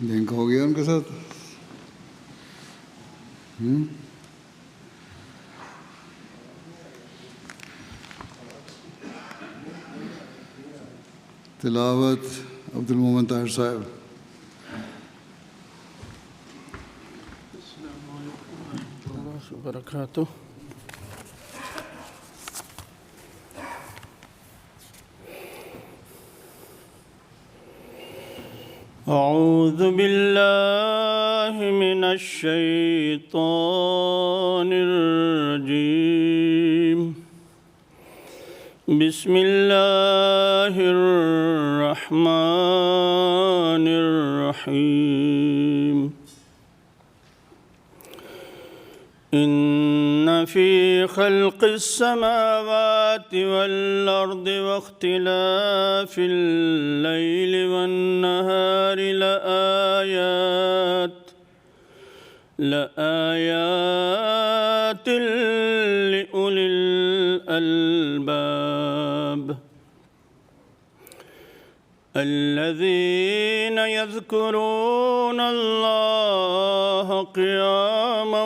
Link ہو گیا ان کے ساتھ. تلاوت عبد المومن طاہر صاحب. السلام علیکم ورحمۃ اللہ وبرکاتہ. اعوذ باللہ من الشیطان الرجیم. بسم اللہ الرحمن الرحیم. إن في خلق السماوات والأرض واختلاف الليل والنهار لآيات لأولي الألباب الذين يذكرون الله قياما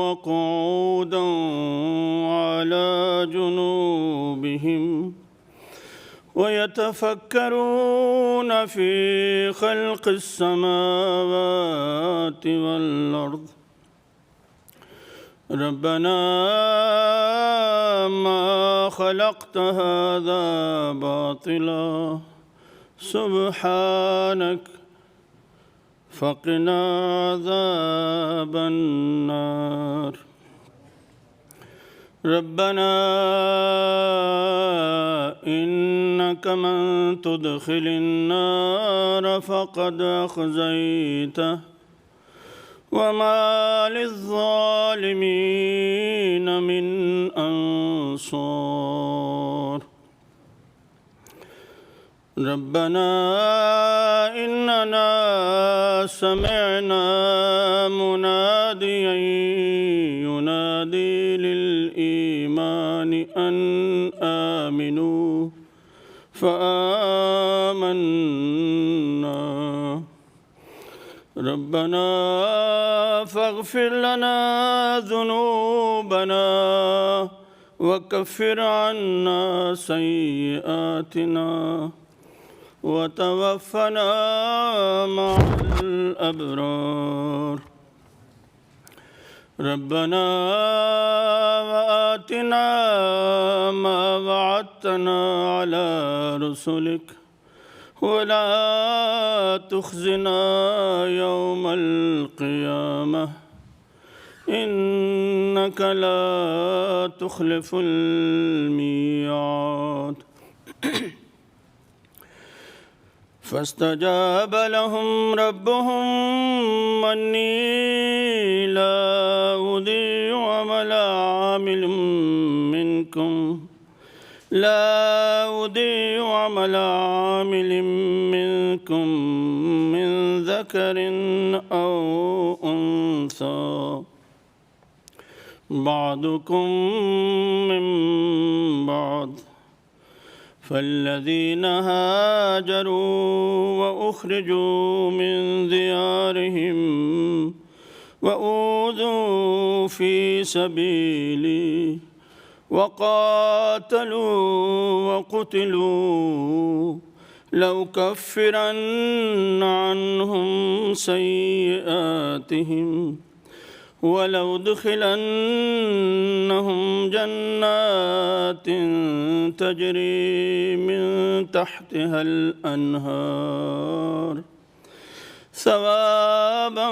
وقعودا وعلى جنوبهم ويتفكرون في خلق السماوات والأرض ربنا ما خلقت هذا باطلا سبحانك فقنا عذاب النار. ربنا إنك من تدخل النار فقد أخزيته وما للظالمين من أنصار. ربنا إننا سمعنا مناديا ينادي للإيمان أن آمنوا فآمنا. ربنا فاغفر لنا ذنوبنا وكفر عنا سيئاتنا وتوفنا مع الأبرار. ربنا وآتنا ما وعدتنا على رسلك ولا تخزنا يوم القيامة إنك لا تخلف الميعاد. فاستجاب لهم ربهم أني لا أضيع عمل عامل منكم من ذكر أو أنثى بعضكم من بعض فالذين هاجروا وأخرجوا من ديارهم وأوذوا في سبيلي وقاتلوا وقتلوا لأكفرن عنهم سيئاتهم ولأدخلنهم جنات تجري من تحتها الأنهار ثوابا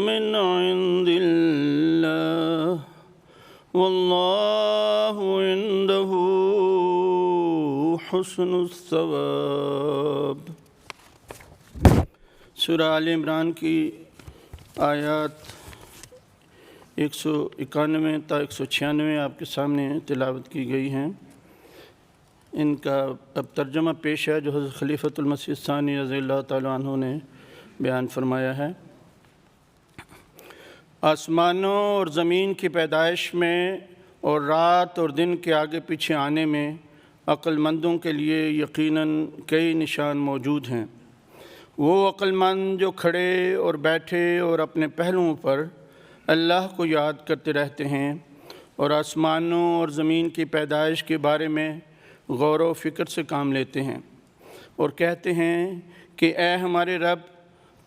من عند الله والله عنده حسن الثواب. سورہ آل عمران کی آیات 191 تا 196 آپ کے سامنے تلاوت کی گئی ہیں. ان کا اب ترجمہ پیش ہے جو حضرت خلیفۃ المسیح الثانی رضی اللہ تعالیٰ عنہ نے بیان فرمایا ہے. آسمانوں اور زمین کی پیدائش میں اور رات اور دن کے آگے پیچھے آنے میں عقل مندوں کے لیے یقیناً کئی نشان موجود ہیں وہ عقلمند جو کھڑے اور بیٹھے اور اپنے پہلوؤں پر اللہ کو یاد کرتے رہتے ہیں اور آسمانوں اور زمین کی پیدائش کے بارے میں غور و فکر سے کام لیتے ہیں اور کہتے ہیں کہ اے ہمارے رب،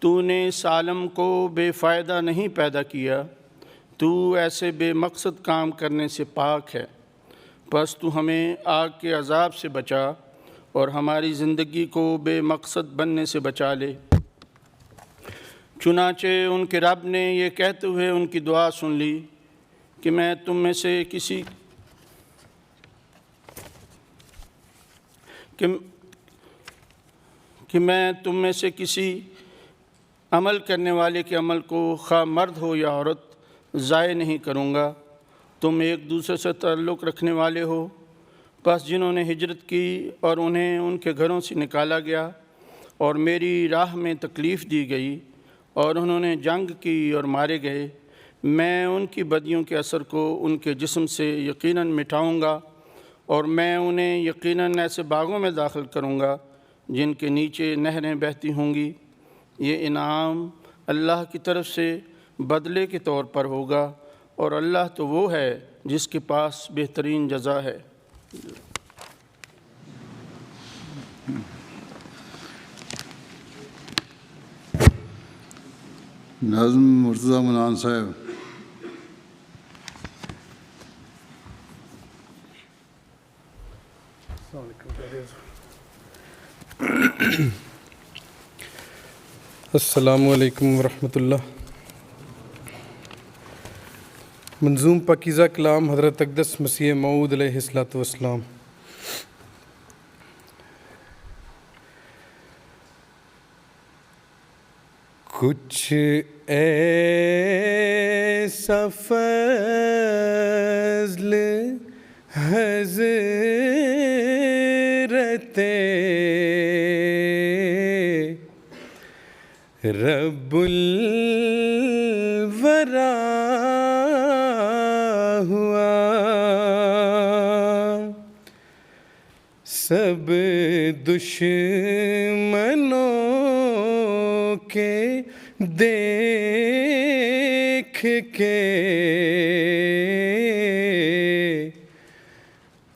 تو نے اس عالم کو بے فائدہ نہیں پیدا کیا، تو ایسے بے مقصد کام کرنے سے پاک ہے، پس تو ہمیں آگ کے عذاب سے بچا اور ہماری زندگی کو بے مقصد بننے سے بچا لے۔ چنانچہ ان کے رب نے یہ کہتے ہوئے ان کی دعا سن لی کہ میں تم میں سے کسی عمل کرنے والے کے عمل کو خواہ مرد ہو یا عورت ضائع نہیں کروں گا۔ تم ایک دوسرے سے تعلق رکھنے والے ہو، پس جنہوں نے ہجرت کی اور انہیں ان کے گھروں سے نکالا گیا اور میری راہ میں تکلیف دی گئی اور انہوں نے جنگ کی اور مارے گئے، میں ان کی بدیوں کے اثر کو ان کے جسم سے یقیناً مٹاؤں گا اور میں انہیں یقیناً ایسے باغوں میں داخل کروں گا جن کے نیچے نہریں بہتی ہوں گی۔ یہ انعام اللہ کی طرف سے بدلے کے طور پر ہوگا اور اللہ تو وہ ہے جس کے پاس بہترین جزا ہے۔ نظم مرتضیٰ منان صاحب۔ السلام علیکم ورحمۃ اللہ۔ منظوم پاکیزہ کلام حضرت اقدس مسیح موعود علیہ الصلوۃ والسلام۔ کچھ ایسا فضل حضرت رب الورا ہوا، سب دشمنوں کے دیکھ کے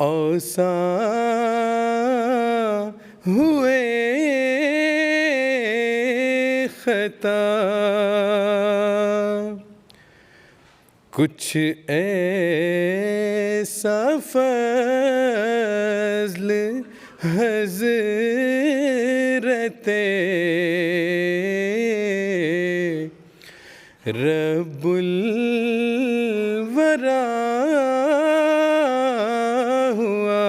آسان ہوئے خطا۔ کچھ ایسا فضل حضرت رب الورا ہوا،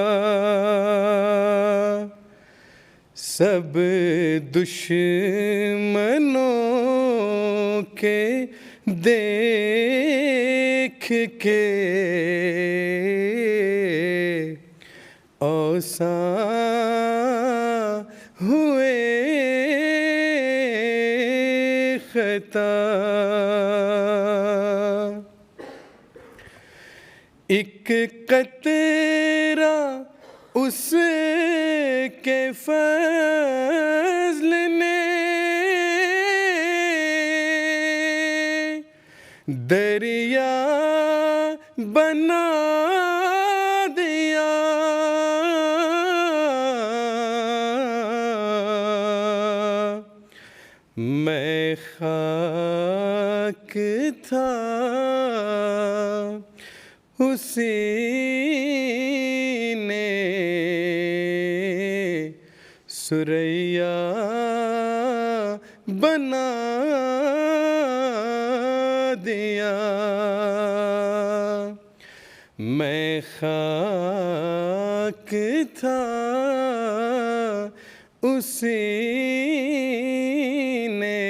سب دشمنوں کے دیکھ کے آسان ہوئے خطا۔ ایک قطرہ اس کے فضل نے دریا بنا دیا، میں خاک تھا اسی نے سریا بنا دیا، میں خاک تھا اسی نے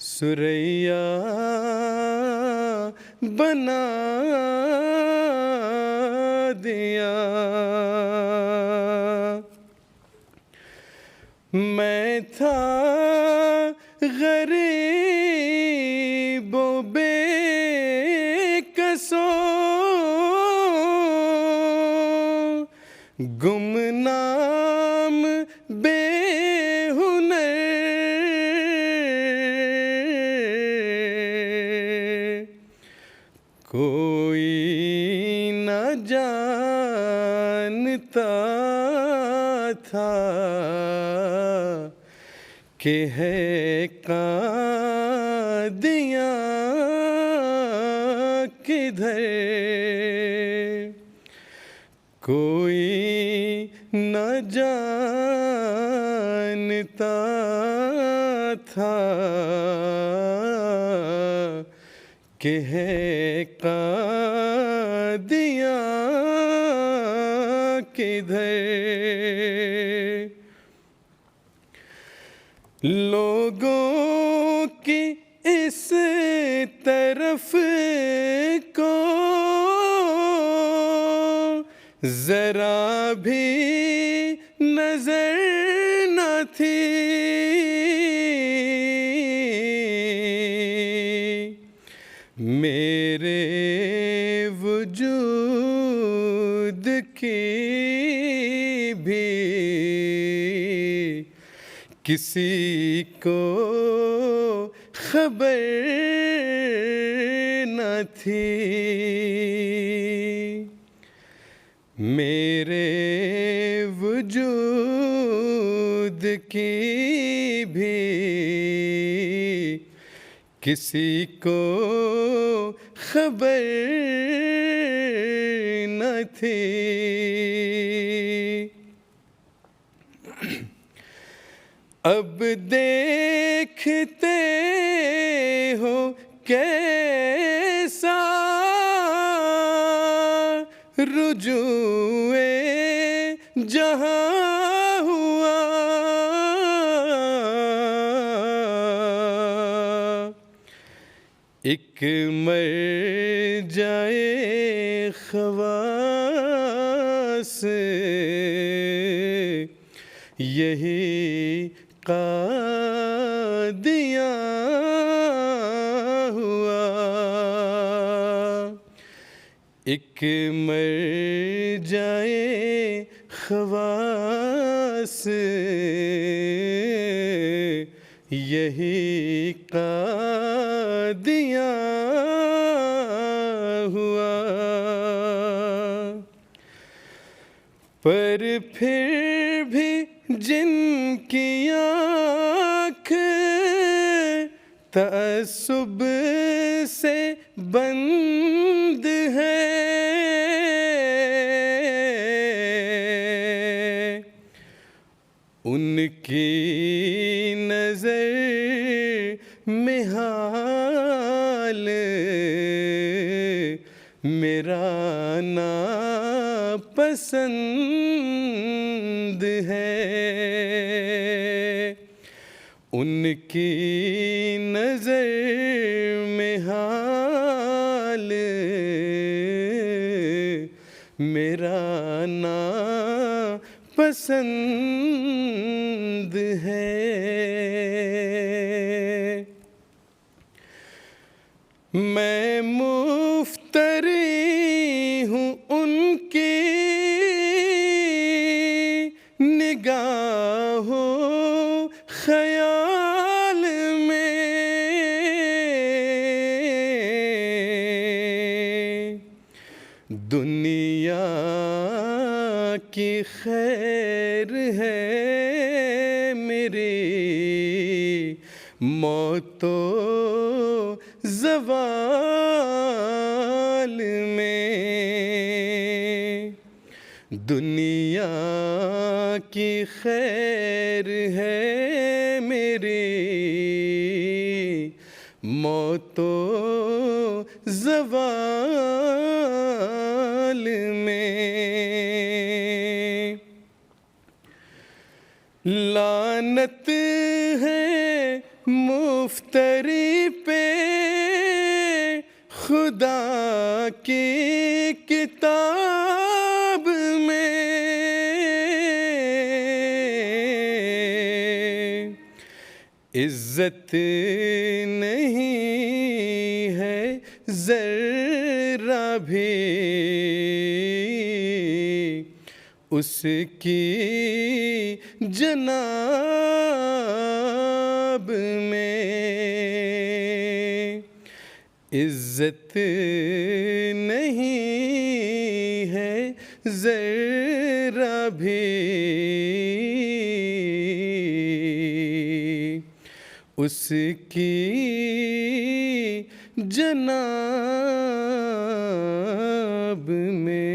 سریا بنا دیا۔ میں تھا غریب و بے کسو، گمنام بے ہنر کوئی نہ جانتا تھا کہ ہے قادیاں کدھر، کوئی نہ جانتا تھا کہ ہے قادیاں کدھر۔ لوگوں کی اس طرف کو ذرا بھی نظر نہ تھی، میرے وجود کی بھی کسی کو خبر نہ تھی، میرے وجود کی بھی کسی کو خبر نہ تھی۔ اب دیکھتے ہو کیسا رجوع جہاں ہوا، ایک مرجع خواص یہی قادیاں ہوا، ایک مرجع خواص یہی قادیاں ہوا، پر پھر بھی جن کی آنکھ تعصب سے بند ہے، ان کی نظر میں حال میرا ناپسند ہے، ان کی نظر میں حال میرا ناپسند ہے۔ میں مفتری ہوں ان کی نگاہوں خیال میں، دنیا کی خیر ہے میری موت و زوال میں، دنیا کی خیر ہے میری موت و زوال میں، لعنت ہے مفتری پہ خدا کی کتاب میں، عزت نہیں ہے ذرہ بھی اس کی جناب میں عزت نہیں ہے ذرا بھی، اس کی جناب میں۔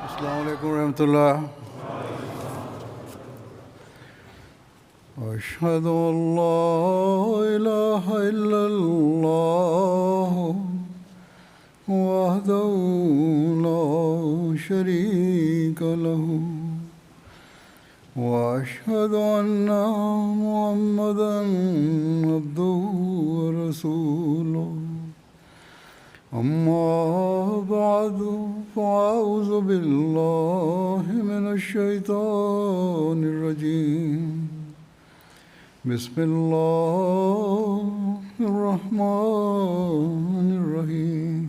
السلام علیکم ورحمۃ اللہ۔ اشہد ان لا الہ الا اللہ وحدہ لا شریک لہ واشہد ان محمدا عبدہ ورسولہ۔ اما بعد فاعوذ باللہ من الشیطان الرجیم۔ بسم اللہ الرحمن الرحیم۔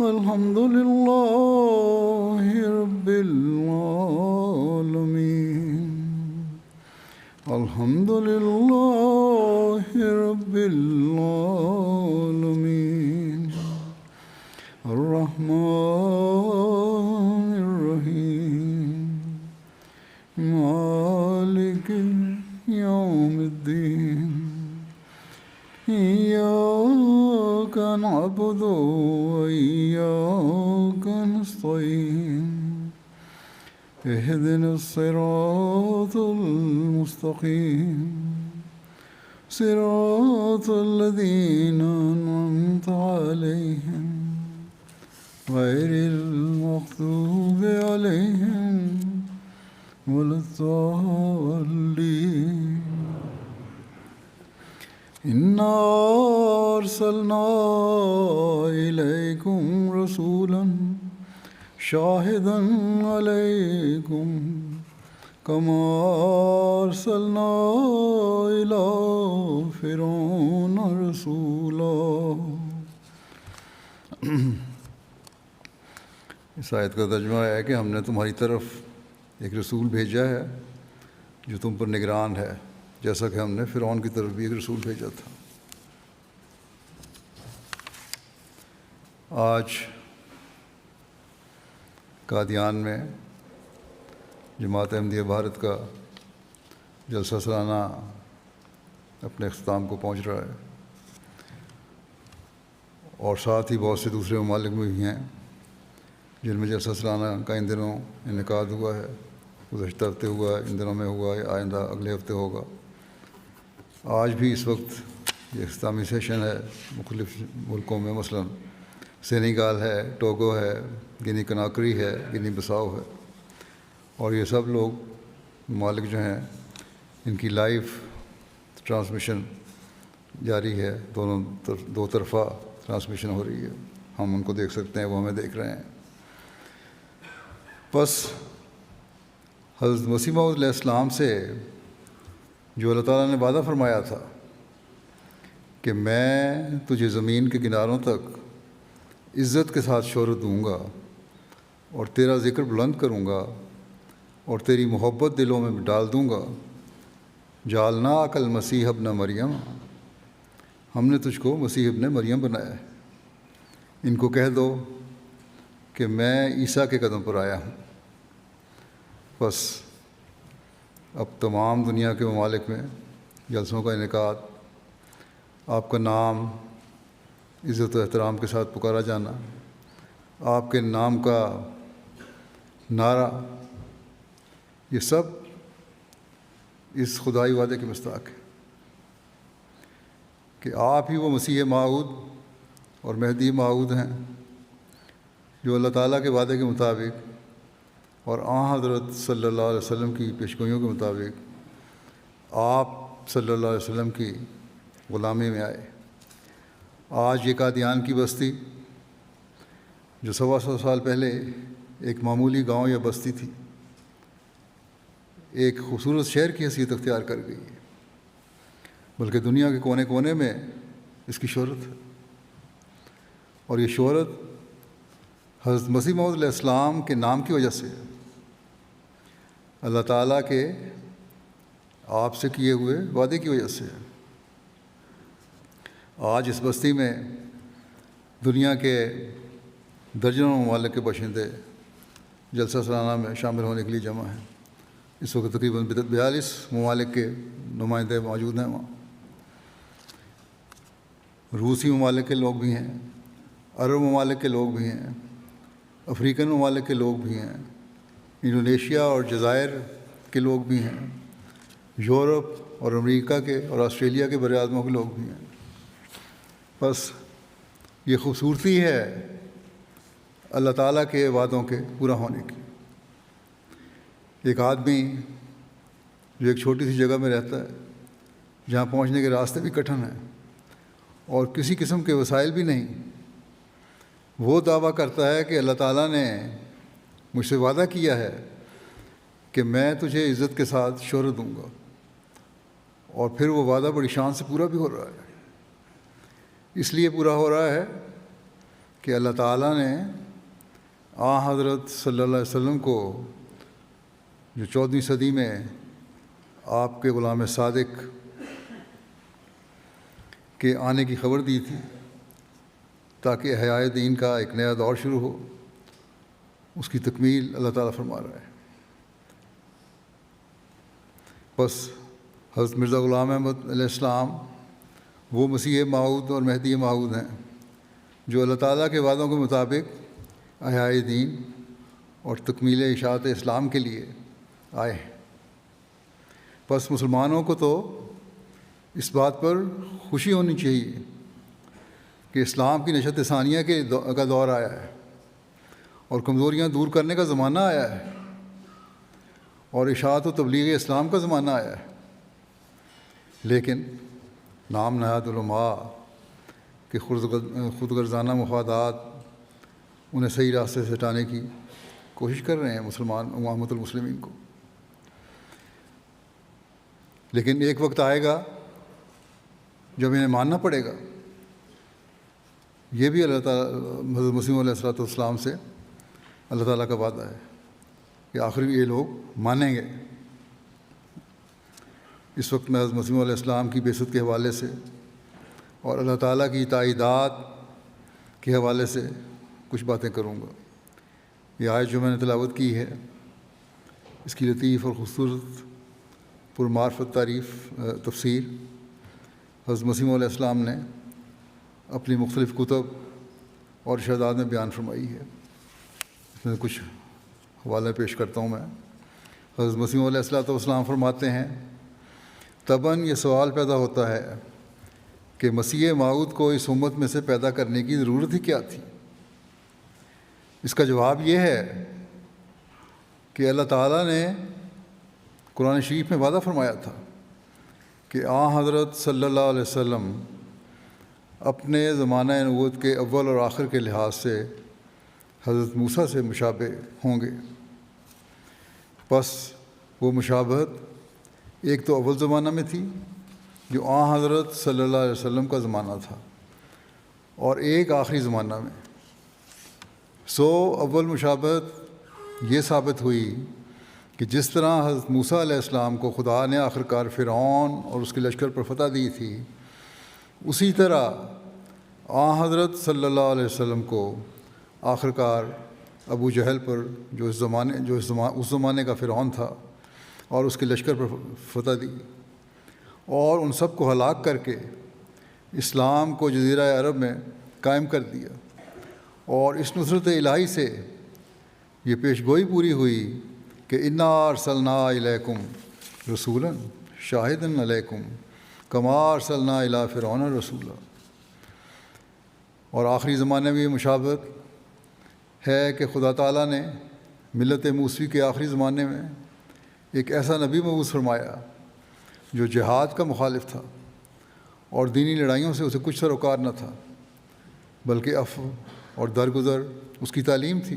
الحمد للہ رب العالمین۔ الحمد للہ رب العالمین۔ الرحمن الرحیم مالک یوم الدین۔ ایاک نعبد وایاک نستعین۔ اهدنا الصراط المستقیم صراط الذین أنعمت علیہم غیر المغضوب علیہم ولا الضالین۔ انا ارسلنا الیکم رسولا شاہدا علیکم کما ارسلنا الی فرعون رسولا۔ اس آیت کا ترجمہ ہے کہ ہم نے تمہاری طرف ایک رسول بھیجا ہے جو تم پر نگران ہے، جیسا کہ ہم نے فرعون کی طرف بھی ایک رسول بھیجا تھا۔ آج قادیان میں جماعت احمدیہ بھارت کا جلسہ سالانہ اپنے اختتام کو پہنچ رہا ہے، اور ساتھ ہی بہت سے دوسرے ممالک میں بھی ہیں جن میں جلسہ سالانہ کا ان دنوں انعقاد ہوا ہے۔ گزشتہ ہفتے ہوا ہے، ان دنوں میں ہوا ہے، آئندہ اگلے ہفتے ہوگا۔ آج بھی اس وقت یہ اختتامی سیشن ہے مختلف ملکوں میں، مثلا سینیگال ہے، ٹوگو ہے، گنی کناکری ہے، گنی بساؤ ہے، اور یہ سب لوگ ممالک جو ہیں ان کی لائیو ٹرانسمیشن جاری ہے، دو طرفہ ٹرانسمیشن ہو رہی ہے۔ ہم ان کو دیکھ سکتے ہیں، وہ ہمیں دیکھ رہے ہیں۔ بس حضرت مسیح موعود علیہ السلام سے جو اللہ تعالیٰ نے وعدہ فرمایا تھا کہ میں تجھے زمین کے کناروں تک عزت کے ساتھ شہرت دوں گا اور تیرا ذکر بلند کروں گا اور تیری محبت دلوں میں ڈال دوں گا۔ جعلناک المسیح ابن مریم، ہم نے تجھ کو مسیح ابن مریم بنایا ہے۔ ان کو کہہ دو کہ میں عیسیٰ کے قدم پر آیا ہوں۔ بس اب تمام دنیا کے ممالک میں جلسوں کا انعقاد، آپ کا نام عزت و احترام کے ساتھ پکارا جانا، آپ کے نام کا نعرہ، یہ سب اس خدائی وعدے کے مستحق ہے کہ آپ ہی وہ مسیح موعود اور مہدی موعود ہیں جو اللہ تعالیٰ کے وعدے کے مطابق اور آن حضرت صلی اللہ علیہ وسلم کی پیشگوئیوں کے مطابق آپ صلی اللہ علیہ وسلم کی غلامی میں آئے۔ آج یہ قادیان کی بستی جو 125 سال پہلے ایک معمولی گاؤں یا بستی تھی، ایک خوبصورت شہر کی حیثیت اختیار کر گئی ہے، بلکہ دنیا کے کونے کونے میں اس کی شہرت ہے۔ اور یہ شہرت حضرت مسیح موعود علیہ السلام کے نام کی وجہ سے ہے، اللہ تعالیٰ کے آپ سے کیے ہوئے وعدے کی وجہ سے ہے۔ آج اس بستی میں دنیا کے درجنوں ممالک کے باشندے جلسہ سالانہ میں شامل ہونے کے لیے جمع ہیں۔ اس وقت تقریباً 42 ممالک کے نمائندے موجود ہیں وہاں۔ روسی ممالک کے لوگ بھی ہیں، عرب ممالک کے لوگ بھی ہیں، افریقن ممالک کے لوگ بھی ہیں، انڈونیشیا اور جزائر کے لوگ بھی ہیں، یورپ اور امریکہ کے اور آسٹریلیا کے بر اعظموں کے لوگ بھی ہیں۔ بس یہ خوبصورتی ہے اللہ تعالیٰ کے وعدوں کے پورا ہونے کی۔ ایک آدمی جو ایک چھوٹی سی جگہ میں رہتا ہے جہاں پہنچنے کے راستے بھی کٹھن ہیں اور کسی قسم کے وسائل بھی نہیں، وہ دعویٰ کرتا ہے کہ اللہ تعالیٰ نے مجھ سے وعدہ کیا ہے کہ میں تجھے عزت کے ساتھ شہرت دوں گا، اور پھر وہ وعدہ بڑی شان سے پورا بھی ہو رہا ہے۔ اس لیے پورا ہو رہا ہے کہ اللہ تعالیٰ نے حضرت صلی اللہ علیہ وسلم کو جو 14ویں صدی میں آپ کے غلام صادق کے آنے کی خبر دی تھی تاکہ احیاء دین کا ایک نیا دور شروع ہو، اس کی تکمیل اللہ تعالیٰ فرما رہا ہے۔ بس حضرت مرزا غلام احمد علیہ السلام وہ مسیح موعود اور مہدی موعود ہیں جو اللہ تعالیٰ کے وعدوں کے مطابق احیاء دین اور تکمیل اشاعت اسلام کے لیے آئے ہیں۔ بس مسلمانوں کو تو اس بات پر خوشی ہونی چاہیے کہ اسلام کی نشت ثانیہ کا دور آیا ہے اور کمزوریاں دور کرنے کا زمانہ آیا ہے اور اشاعت و تبلیغ اسلام کا زمانہ آیا ہے، لیکن نام نہاد علماء کے خود غرضانہ مفادات انہیں صحیح راستے سے ہٹانے کی کوشش کر رہے ہیں مسلمان امامت المسلمین کو۔ لیکن ایک وقت آئے گا جب انہیں ماننا پڑے گا۔ یہ بھی اللہ تعالیٰ حضرت مسیح علیہ السلام سے اللہ تعالیٰ کا وعدہ ہے کہ آخر یہ لوگ مانیں گے۔ اس وقت میں حضرت مسیح علیہ السلام کی بعثت کے حوالے سے اور اللہ تعالیٰ کی تائیدات کے حوالے سے کچھ باتیں کروں گا۔ یہ آیت جو میں نے تلاوت کی ہے، اس کی لطیف اور خوبصورت پرمعرفت تفسیر حضرت مسیح علیہ السلام نے اپنی مختلف کتب اور ارشادات میں بیان فرمائی ہے۔ اس میں کچھ حوالے پیش کرتا ہوں میں۔ حضرت مسیح علیہ السلام فرماتے ہیں، طبعاً یہ سوال پیدا ہوتا ہے کہ مسیح موعود کو اس امت میں سے پیدا کرنے کی ضرورت ہی کیا تھی؟ اس کا جواب یہ ہے کہ اللہ تعالیٰ نے قرآن شریف میں وعدہ فرمایا تھا کہ حضرت صلی اللہ علیہ وسلم اپنے زمانہ نبوت کے اول اور آخر کے لحاظ سے حضرت موسیٰ سے مشابہ ہوں گے۔ بس وہ مشابہت ایک تو اول زمانہ میں تھی جو حضرت صلی اللہ علیہ وسلم کا زمانہ تھا، اور ایک آخری زمانہ میں۔ اول مشابہت یہ ثابت ہوئی کہ جس طرح حضرت موسیٰ علیہ السلام کو خدا نے آخرکار فرعون اور اس کے لشکر پر فتح دی تھی، اسی طرح حضرت صلی اللہ علیہ وسلم کو آخرکار ابو جہل پر جو اس زمانے کا فرعون تھا، اور اس کے لشکر پر فتح دی، اور ان سب کو ہلاک کر کے اسلام کو جزیرہ عرب میں قائم کر دیا۔ اور اس نصرت الہی سے یہ پیش گوئی پوری ہوئی کہ انا ارسلنا الیکم رسولا شاہدا علیکم کما ارسلنا الی فرعون رسولا۔ اور آخری زمانے میں یہ مشابہت ہے کہ خدا تعالیٰ نے ملت موسوی کے آخری زمانے میں ایک ایسا نبی مبعوث فرمایا جو جہاد کا مخالف تھا اور دینی لڑائیوں سے اسے کچھ سروکار نہ تھا، بلکہ عفو اور درگزر اس کی تعلیم تھی۔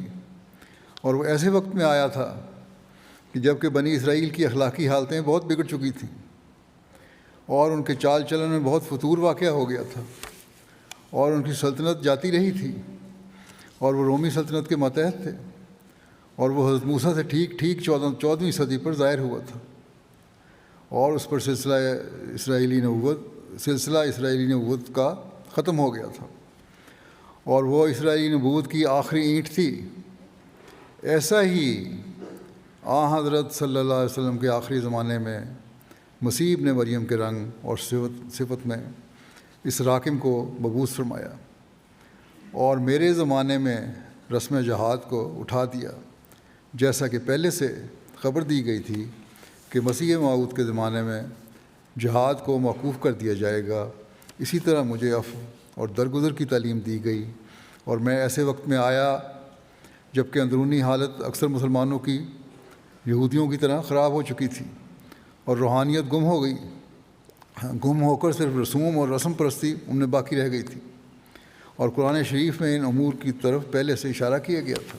اور وہ ایسے وقت میں آیا تھا کہ جب کہ بنی اسرائیل کی اخلاقی حالتیں بہت بگڑ چکی تھیں اور ان کے چال چلن میں بہت فتور واقع ہو گیا تھا، اور ان کی سلطنت جاتی رہی تھی، اور وہ رومی سلطنت کے ماتحت تھے، اور وہ حضرت موسیٰ سے ٹھیک 14ویں صدی پر ظاہر ہوا تھا، اور اس پر سلسلہ اسرائیلی نبوت کا ختم ہو گیا تھا، اور وہ اسرائیلی نبوت کی آخری اینٹ تھی۔ ایسا ہی حضرت صلی اللہ علیہ وسلم کے آخری زمانے میں مسیح ابن مریم کے رنگ اور صفت میں اس راکم کو مبعوث فرمایا، اور میرے زمانے میں رسم جہاد کو اٹھا دیا، جیسا کہ پہلے سے خبر دی گئی تھی کہ مسیح موعود کے زمانے میں جہاد کو موقوف کر دیا جائے گا۔ اسی طرح مجھے عفو اور درگزر کی تعلیم دی گئی، اور میں ایسے وقت میں آیا جب کہ اندرونی حالت اکثر مسلمانوں کی یہودیوں کی طرح خراب ہو چکی تھی، اور روحانیت گم ہو کر صرف رسوم اور رسم پرستی ان میں باقی رہ گئی تھی، اور قرآن شریف میں ان امور کی طرف پہلے سے اشارہ کیا گیا تھا۔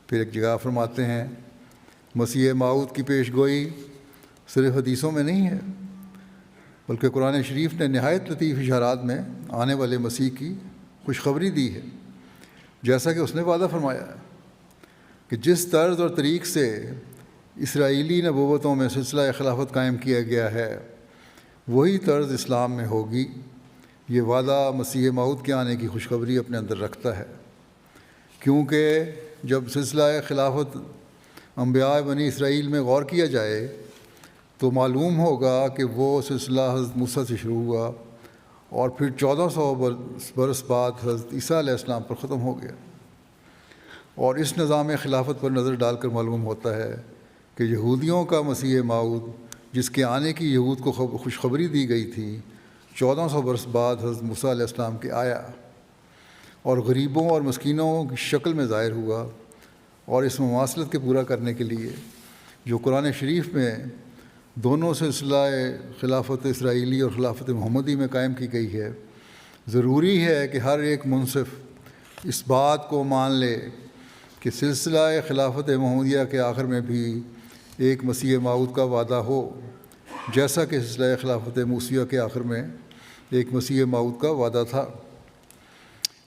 پھر ایک جگہ فرماتے ہیں مسیح موعود کی پیش گوئی صرف حدیثوں میں نہیں ہے، بلکہ قرآن شریف نے نہایت لطیف اشارات میں آنے والے مسیح کی خوشخبری دی ہے، جیسا کہ اس نے وعدہ فرمایا ہے کہ جس طرز اور طریق سے اسرائیلی نبوتوں میں سلسلہ خلافت قائم کیا گیا ہے وہی طرز اسلام میں ہوگی۔ یہ وعدہ مسیح موعود کے آنے کی خوشخبری اپنے اندر رکھتا ہے، کیونکہ جب سلسلہ خلافت انبیاء بنی اسرائیل میں غور کیا جائے تو معلوم ہوگا کہ وہ سلسلہ حضرت موسیٰ سے شروع ہوا اور پھر 1400 برس بعد حضرت عیسیٰ علیہ السلام پر ختم ہو گیا۔ اور اس نظام خلافت پر نظر ڈال کر معلوم ہوتا ہے کہ یہودیوں کا مسیح موعود جس کے آنے کی یہود کو خوشخبری دی گئی تھی 1400 برس بعد حضرت موسیٰ علیہ السلام کے آیا، اور غریبوں اور مسکینوں کی شکل میں ظاہر ہوا، اور اس مماثلت کے پورا کرنے کے لیے جو قرآن شریف میں دونوں سلسلہ خلافت اسرائیلی اور خلافت محمدی میں قائم کی گئی ہے، ضروری ہے کہ ہر ایک منصف اس بات کو مان لے کہ سلسلہ خلافت محمدیہ کے آخر میں بھی ایک مسیح موعود کا وعدہ ہو، جیسا کہ سلسلہ خلافت موسیہ کے آخر میں ایک مسیح موعود کا وعدہ تھا۔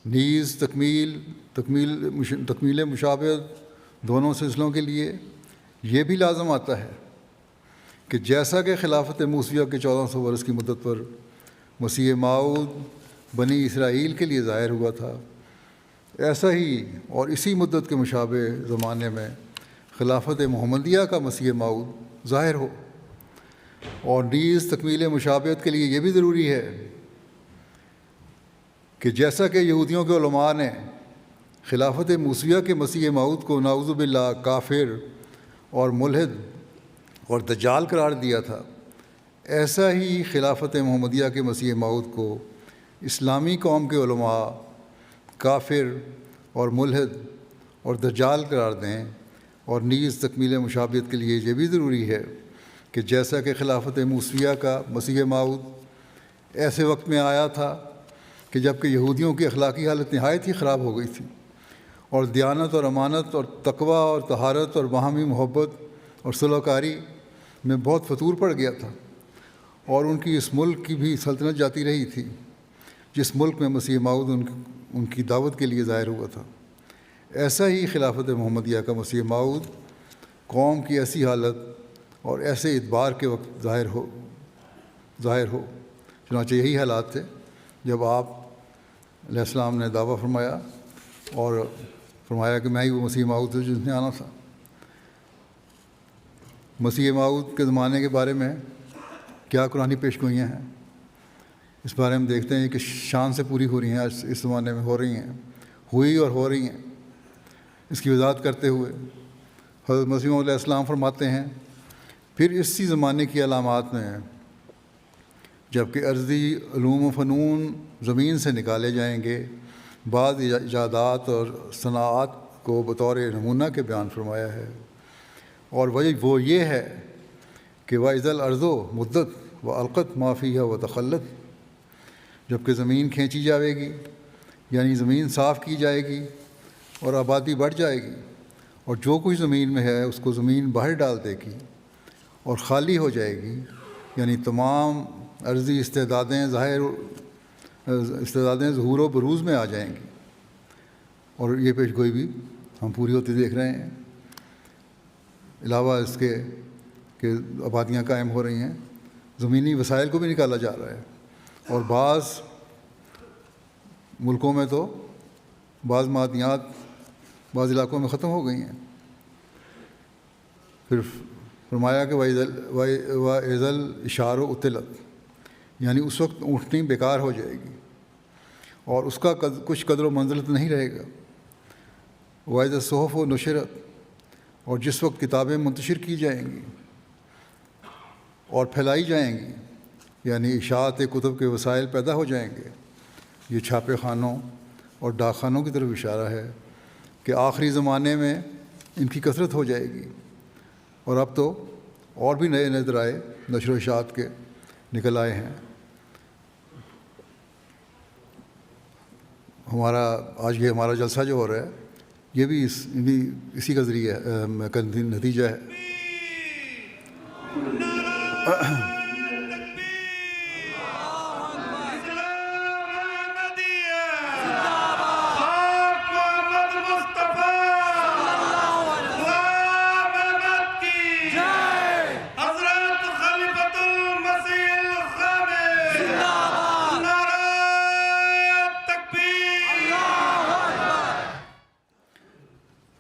نیز تکمیل مشابہت دونوں سلسلوں کے لیے یہ بھی لازم آتا ہے کہ جیسا کہ خلافت موسیہ کے 1400 برس کی مدت پر مسیح موعود بنی اسرائیل کے لیے ظاہر ہوا تھا، ایسا ہی اور اسی مدت کے مشابہ زمانے میں خلافت محمدیہ کا مسیح موعود ظاہر ہو۔ اور نیز تکمیل مشابہت کے لیے یہ بھی ضروری ہے کہ جیسا کہ یہودیوں کے علماء نے خلافت موسیہ کے مسیح موعود کو نعوذ باللہ کافر اور ملحد اور دجال قرار دیا تھا، ایسا ہی خلافت محمدیہ کے مسیح موعود کو اسلامی قوم کے علماء کافر اور ملحد اور دجال قرار دیں۔ اور نیز تکمیل مشابہت کے لیے یہ بھی ضروری ہے کہ جیسا کہ خلافت موسیہ کا مسیح موعود ایسے وقت میں آیا تھا کہ جب کہ یہودیوں کی اخلاقی حالت نہایت ہی خراب ہو گئی تھی، اور دیانت اور امانت اور تقوی اور طہارت اور باہمی محبت اور صلح کاری میں بہت فتور پڑ گیا تھا، اور ان کی اس ملک کی بھی سلطنت جاتی رہی تھی جس ملک میں مسیح موعود ان کی دعوت کے لیے ظاہر ہوا تھا۔ ایسا ہی خلافت محمدیہ کا مسیح موعود قوم کی ایسی حالت اور ایسے ادبار کے وقت ظاہر ہو۔ چنانچہ یہی حالات تھے جب آپ علیہ السلام نے دعویٰ فرمایا اور فرمایا کہ میں ہی وہ مسیح موعود ہوں جس نے آنا تھا۔ مسیح موعود کے زمانے کے بارے میں کیا قرآنی پیش گوئیاں ہیں، اس بارے میں دیکھتے ہیں کہ شان سے پوری ہو رہی ہیں، اس زمانے میں ہو رہی ہیں، ہوئی اور ہو رہی ہیں۔ اس کی وضاحت کرتے ہوئے حضرت مسیح علیہ السلام فرماتے ہیں، پھر اسی زمانے کی علامات میں جب کہ ارضی علوم و فنون زمین سے نکالے جائیں گے، بعض ایجادات اور صناعات کو بطور نمونہ کے بیان فرمایا ہے، اور وجہ وہ یہ ہے کہ وَإِذَا الْأَرْضُ مُدَّتْ وَأَلْقَتْ مَا فِيهَا وَتَخَلَّتْ، جب کہ زمین کھینچی جائے گی، یعنی زمین صاف کی جائے گی اور آبادی بڑھ جائے گی، اور جو کچھ زمین میں ہے اس کو زمین باہر ڈال دے گی اور خالی ہو جائے گی، یعنی تمام عرضی استعدادیں ظہور و بروز میں آ جائیں گی۔ اور یہ پیش گوئی بھی ہم پوری ہوتی دیکھ رہے ہیں۔ علاوہ اس کے کہ آبادیاں قائم ہو رہی ہیں، زمینی وسائل کو بھی نکالا جا رہا ہے، اور بعض ملکوں میں تو بعض معدنیات بعض علاقوں میں ختم ہو گئی ہیں۔ پھر فرمایا کہ وَإِذَا الْإِشَارُ عُطِّلَتْ، یعنی اس وقت اونٹنی بیکار ہو جائے گی اور اس کا کچھ قدر و منزلت نہیں رہے گا۔ وَإِذَا الصُّحُفُ نُشِرَتْ، اور جس وقت کتابیں منتشر کی جائیں گی اور پھیلائی جائیں گی، یعنی اشاعت کتب کے وسائل پیدا ہو جائیں گے۔ یہ چھاپے خانوں اور ڈاک خانوں کی طرف اشارہ ہے کہ آخری زمانے میں ان کی کثرت ہو جائے گی، اور اب تو اور بھی نئے نئے ذرائع نشر و اشاعت کے نکل آئے ہیں۔ آج یہ ہمارا جلسہ جو ہو رہا ہے یہ بھی اسی کا ذریعہ کا نتیجہ ہے۔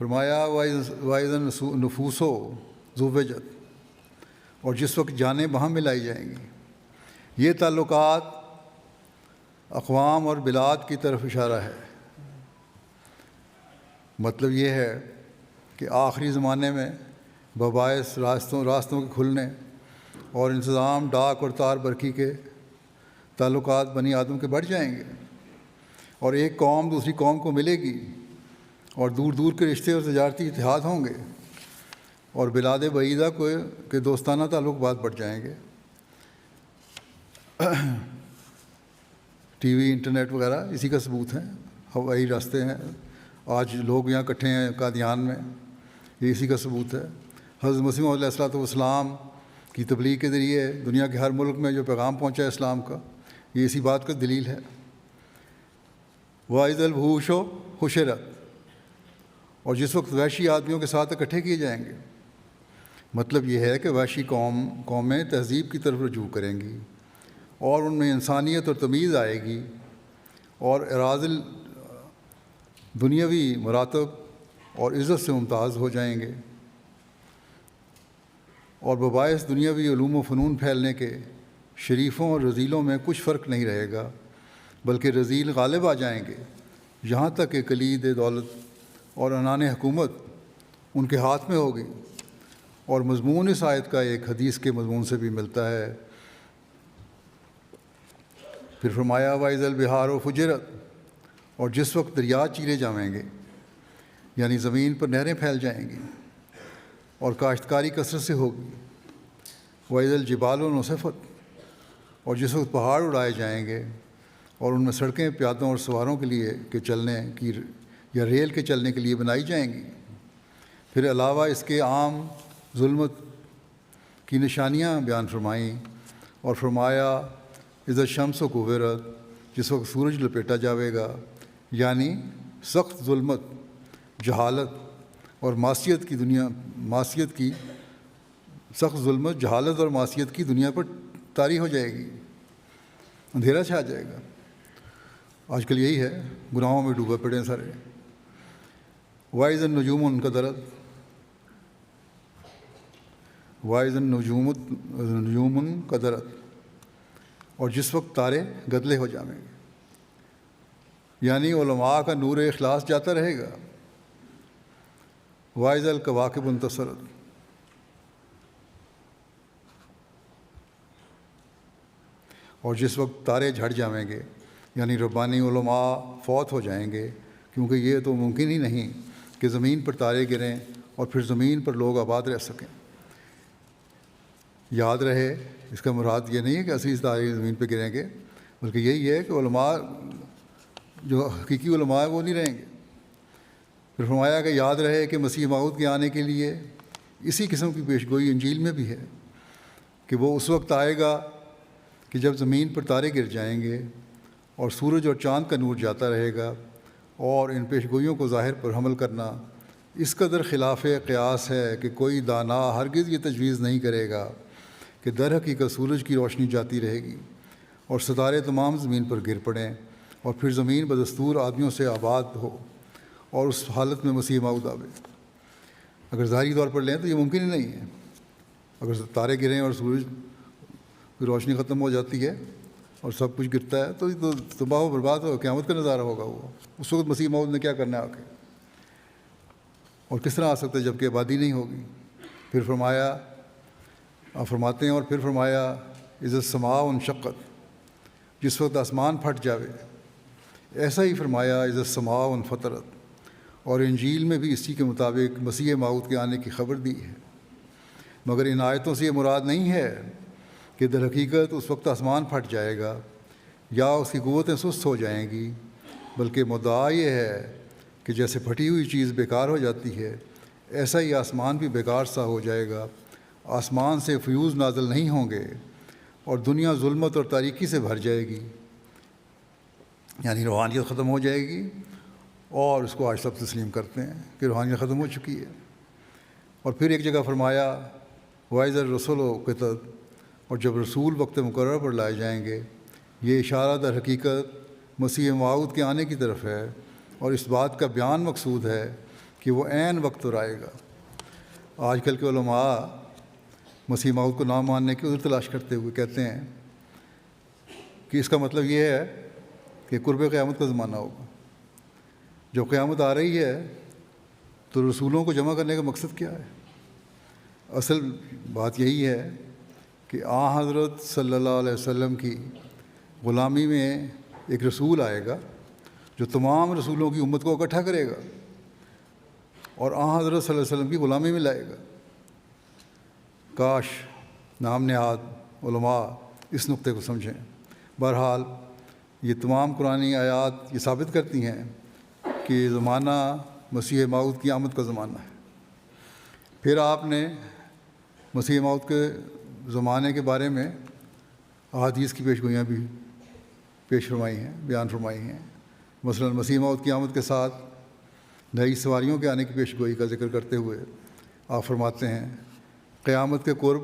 فرمایا وَإِذَا النُّفُوسُ زُوِّجَتْ، اور جس وقت جانیں وہاں ملائی جائیں گی۔ یہ تعلقات اقوام اور بلاد کی طرف اشارہ ہے۔ مطلب یہ ہے کہ آخری زمانے میں بباعث راستوں کے کھلنے اور انتظام ڈاک اور تار برقی کے تعلقات بنی آدم کے بڑھ جائیں گے، اور ایک قوم دوسری قوم کو ملے گی، اور دور دور کے رشتے اور تجارتی اتحاد ہوں گے، اور بلاد بعیدہ کے دوستانہ تعلقات بڑھ جائیں گے۔ ٹی وی، انٹرنیٹ وغیرہ اسی کا ثبوت ہیں، ہوائی راستے ہیں، آج لوگ یہاں اکٹھے ہیں قادیان میں، یہ اسی کا ثبوت ہے۔ حضرت مسیح علیہ السلام کی تبلیغ کے ذریعے دنیا کے ہر ملک میں جو پیغام پہنچا ہے اسلام کا، یہ اسی بات کا دلیل ہے۔ وَإِذَا الْوُحُوشُ حُشِرَتْ، اور جس وقت وحشی آدمیوں کے ساتھ اکٹھے کیے جائیں گے۔ مطلب یہ ہے کہ وحشی قومیں تہذیب کی طرف رجوع کریں گی، اور ان میں انسانیت اور تمیز آئے گی، اور اراذل دنیاوی مراتب اور عزت سے ممتاز ہو جائیں گے، اور بباعث دنیاوی علوم و فنون پھیلنے کے شریفوں اور رذیلوں میں کچھ فرق نہیں رہے گا، بلکہ رذیل غالب آ جائیں گے، یہاں تک کہ کلید دولت اور عنان حکومت ان کے ہاتھ میں ہوگی۔ اور مضمون اس آیت کا ایک حدیث کے مضمون سے بھی ملتا ہے۔ پھر فرمایا وَإِذَا الْبِحَارُ فُجِّرَتْ، اور جس وقت دریا چیرے جائیں گے، یعنی زمین پر نہریں پھیل جائیں گی اور کاشتکاری کثرت سے ہوگی۔ وَإِذَا الْجِبَالُ نُصِفَتْ، اور جس وقت پہاڑ اڑائے جائیں گے اور ان میں سڑکیں پیادوں اور سواروں کے لیے چلنے کی یا ریل کے چلنے کے لیے بنائی جائیں گی۔ پھر علاوہ اس کے عام ظلمت کی نشانیاں بیان فرمائیں، اور فرمایا اذا الشمس کورت، جس وقت سورج لپیٹا جاوے گا، یعنی سخت ظلمت، جہالت اور معصیت کی سخت ظلمت، جہالت اور معصیت کی دنیا پر طاری ہو جائے گی، اندھیرا چھا جائے گا۔ آج کل یہی ہے، گناہوں میں ڈوبے پڑے ہیں سارے۔ وَإِذَا النُّجُومُ انْكَدَرَتْ، وائز نجوم قدرت، اور جس وقت تارے گدلے ہو جائیں گے، یعنی علماء کا نور اخلاص جاتا رہے گا. وائز الکواکب انتصرت، اور جس وقت تارے جھڑ جائیں گے، یعنی ربانی علماء فوت ہو جائیں گے، کیونکہ یہ تو ممکن ہی نہیں کہ زمین پر تارے گریں اور پھر زمین پر لوگ آباد رہ سکیں. یاد رہے، اس کا مراد یہ نہیں ہے کہ اصلی تارے زمین پہ گریں گے، بلکہ یہی ہے کہ علماء جو حقیقی علماء ہیں وہ نہیں رہیں گے. پھر فرمایا کہ یاد رہے کہ مسیح موعود کے آنے کے لیے اسی قسم کی پیشگوئی انجیل میں بھی ہے کہ وہ اس وقت آئے گا کہ جب زمین پر تارے گر جائیں گے اور سورج اور چاند کا نور جاتا رہے گا، اور ان پیشگوئیوں کو ظاہر پر حمل کرنا اس قدر خلاف قیاس ہے کہ کوئی دانا ہرگز یہ تجویز نہیں کرے گا کہ در حقیقت سورج کی روشنی جاتی رہے گی اور ستارے تمام زمین پر گر پڑیں اور پھر زمین بدستور آدمیوں سے آباد ہو اور اس حالت میں مسیح موعود آوے. اگر ظاہری طور پر لیں تو یہ ممکن ہی نہیں ہے. اگر تارے گریں اور سورج کی روشنی ختم ہو جاتی ہے اور سب کچھ گرتا ہے تو یہ تو تباہ و برباد ہوگا، قیامت کا نظارہ ہوگا. وہ اس وقت مسیح موعود نے کیا کرنا ہے آ کے، اور کس طرح آ سکتا ہے جب کہ آبادی نہیں ہوگی. پھر فرماتے ہیں اور پھر فرمایا اذا السماء انشقت، جس وقت آسمان پھٹ جاوے. ایسا ہی فرمایا اذا السماء انفطرت، اور انجیل میں بھی اسی کے مطابق مسیح موعود کے آنے کی خبر دی ہے. مگر ان آیتوں سے یہ مراد نہیں ہے کہ در حقیقت اس وقت آسمان پھٹ جائے گا یا اس کی قوتیں سست ہو جائیں گی، بلکہ مدعا یہ ہے کہ جیسے پھٹی ہوئی چیز بیکار ہو جاتی ہے، ایسا ہی آسمان بھی بیکار سا ہو جائے گا. آسمان سے فیوز نازل نہیں ہوں گے اور دنیا ظلمت اور تاریکی سے بھر جائے گی، یعنی روحانیت ختم ہو جائے گی. اور اس کو آج سب تسلیم کرتے ہیں کہ روحانیت ختم ہو چکی ہے. اور پھر ایک جگہ فرمایا وائز الرسول و قطعت، اور جب رسول وقت مقرر پر لائے جائیں گے. یہ اشارہ در حقیقت مسیح موعود کے آنے کی طرف ہے، اور اس بات کا بیان مقصود ہے کہ وہ عین وقت پر آئے گا. آج کل کے علماء مسیح موعود کو نہ ماننے کی عذر تلاش کرتے ہوئے کہتے ہیں کہ اس کا مطلب یہ ہے کہ قرب قیامت کا زمانہ ہوگا. جب قیامت آ رہی ہے تو رسولوں کو جمع کرنے کا مقصد کیا ہے؟ اصل بات یہی ہے کہ حضرت صلی اللہ علیہ وسلم کی غلامی میں ایک رسول آئے گا جو تمام رسولوں کی امت کو اکٹھا کرے گا اور حضرت صلی اللہ علیہ وسلم کی غلامی میں لائے گا. کاش نام نہاد علماء اس نقطے کو سمجھیں. بہرحال یہ تمام قرآنی آیات یہ ثابت کرتی ہیں کہ یہ زمانہ مسیح موعود کی آمد کا زمانہ ہے. پھر آپ نے مسیح موعود کے زمانے کے بارے میں احادیث کی پیشگوئیاں بھی پیش فرمائی ہیں، بیان فرمائی ہیں. مثلا مسیح موعود کی آمد کے ساتھ نئی سواریوں کے آنے کی پیشگوئی کا ذکر کرتے ہوئے آپ فرماتے ہیں قیامت کے قرب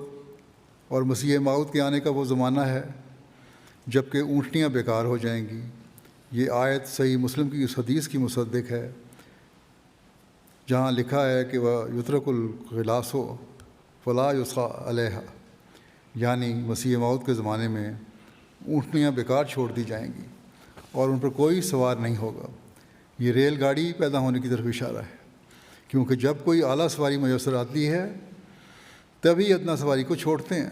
اور مسیح موعود کے آنے کا وہ زمانہ ہے جب کہ اونٹنیاں بیکار ہو جائیں گی. یہ آیت صحیح مسلم کی اس حدیث کی مصدق ہے جہاں لکھا ہے کہ وہ یترک الغلاس فلا یسقى علیہا، یعنی مسیح موعود کے زمانے میں اونٹنیاں بیکار چھوڑ دی جائیں گی اور ان پر کوئی سوار نہیں ہوگا. یہ ریل گاڑی پیدا ہونے کی طرف اشارہ ہے، کیونکہ جب کوئی اعلیٰ سواری میسر آتی ہے تبھی ادنا سواری کو چھوڑتے ہیں.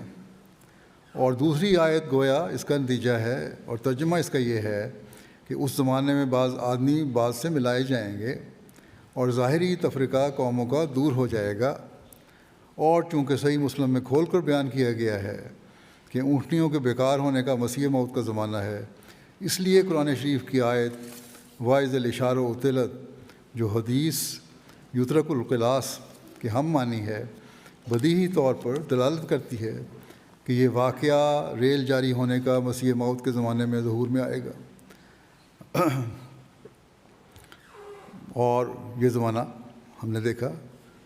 اور دوسری آیت گویا اس کا نتیجہ ہے اور ترجمہ اس کا یہ ہے کہ اس زمانے میں بعض آدمی بعض سے ملائے جائیں گے اور ظاہری تفرقہ قوموں کا دور ہو جائے گا. اور چونکہ صحیح مسلم میں کھول کر بیان کیا گیا ہے کہ اونٹنیوں کے بیکار ہونے کا مسیح موعود کا زمانہ ہے، اس لیے قرآن شریف کی آیت واعظ الاشار و اطلت جو حدیث یترک القلاس کے ہم معنی ہے بدیہی طور پر دلالت کرتی ہے کہ یہ واقعہ ریل جاری ہونے کا مسیح موعود کے زمانے میں ظہور میں آئے گا. اور یہ زمانہ ہم نے دیکھا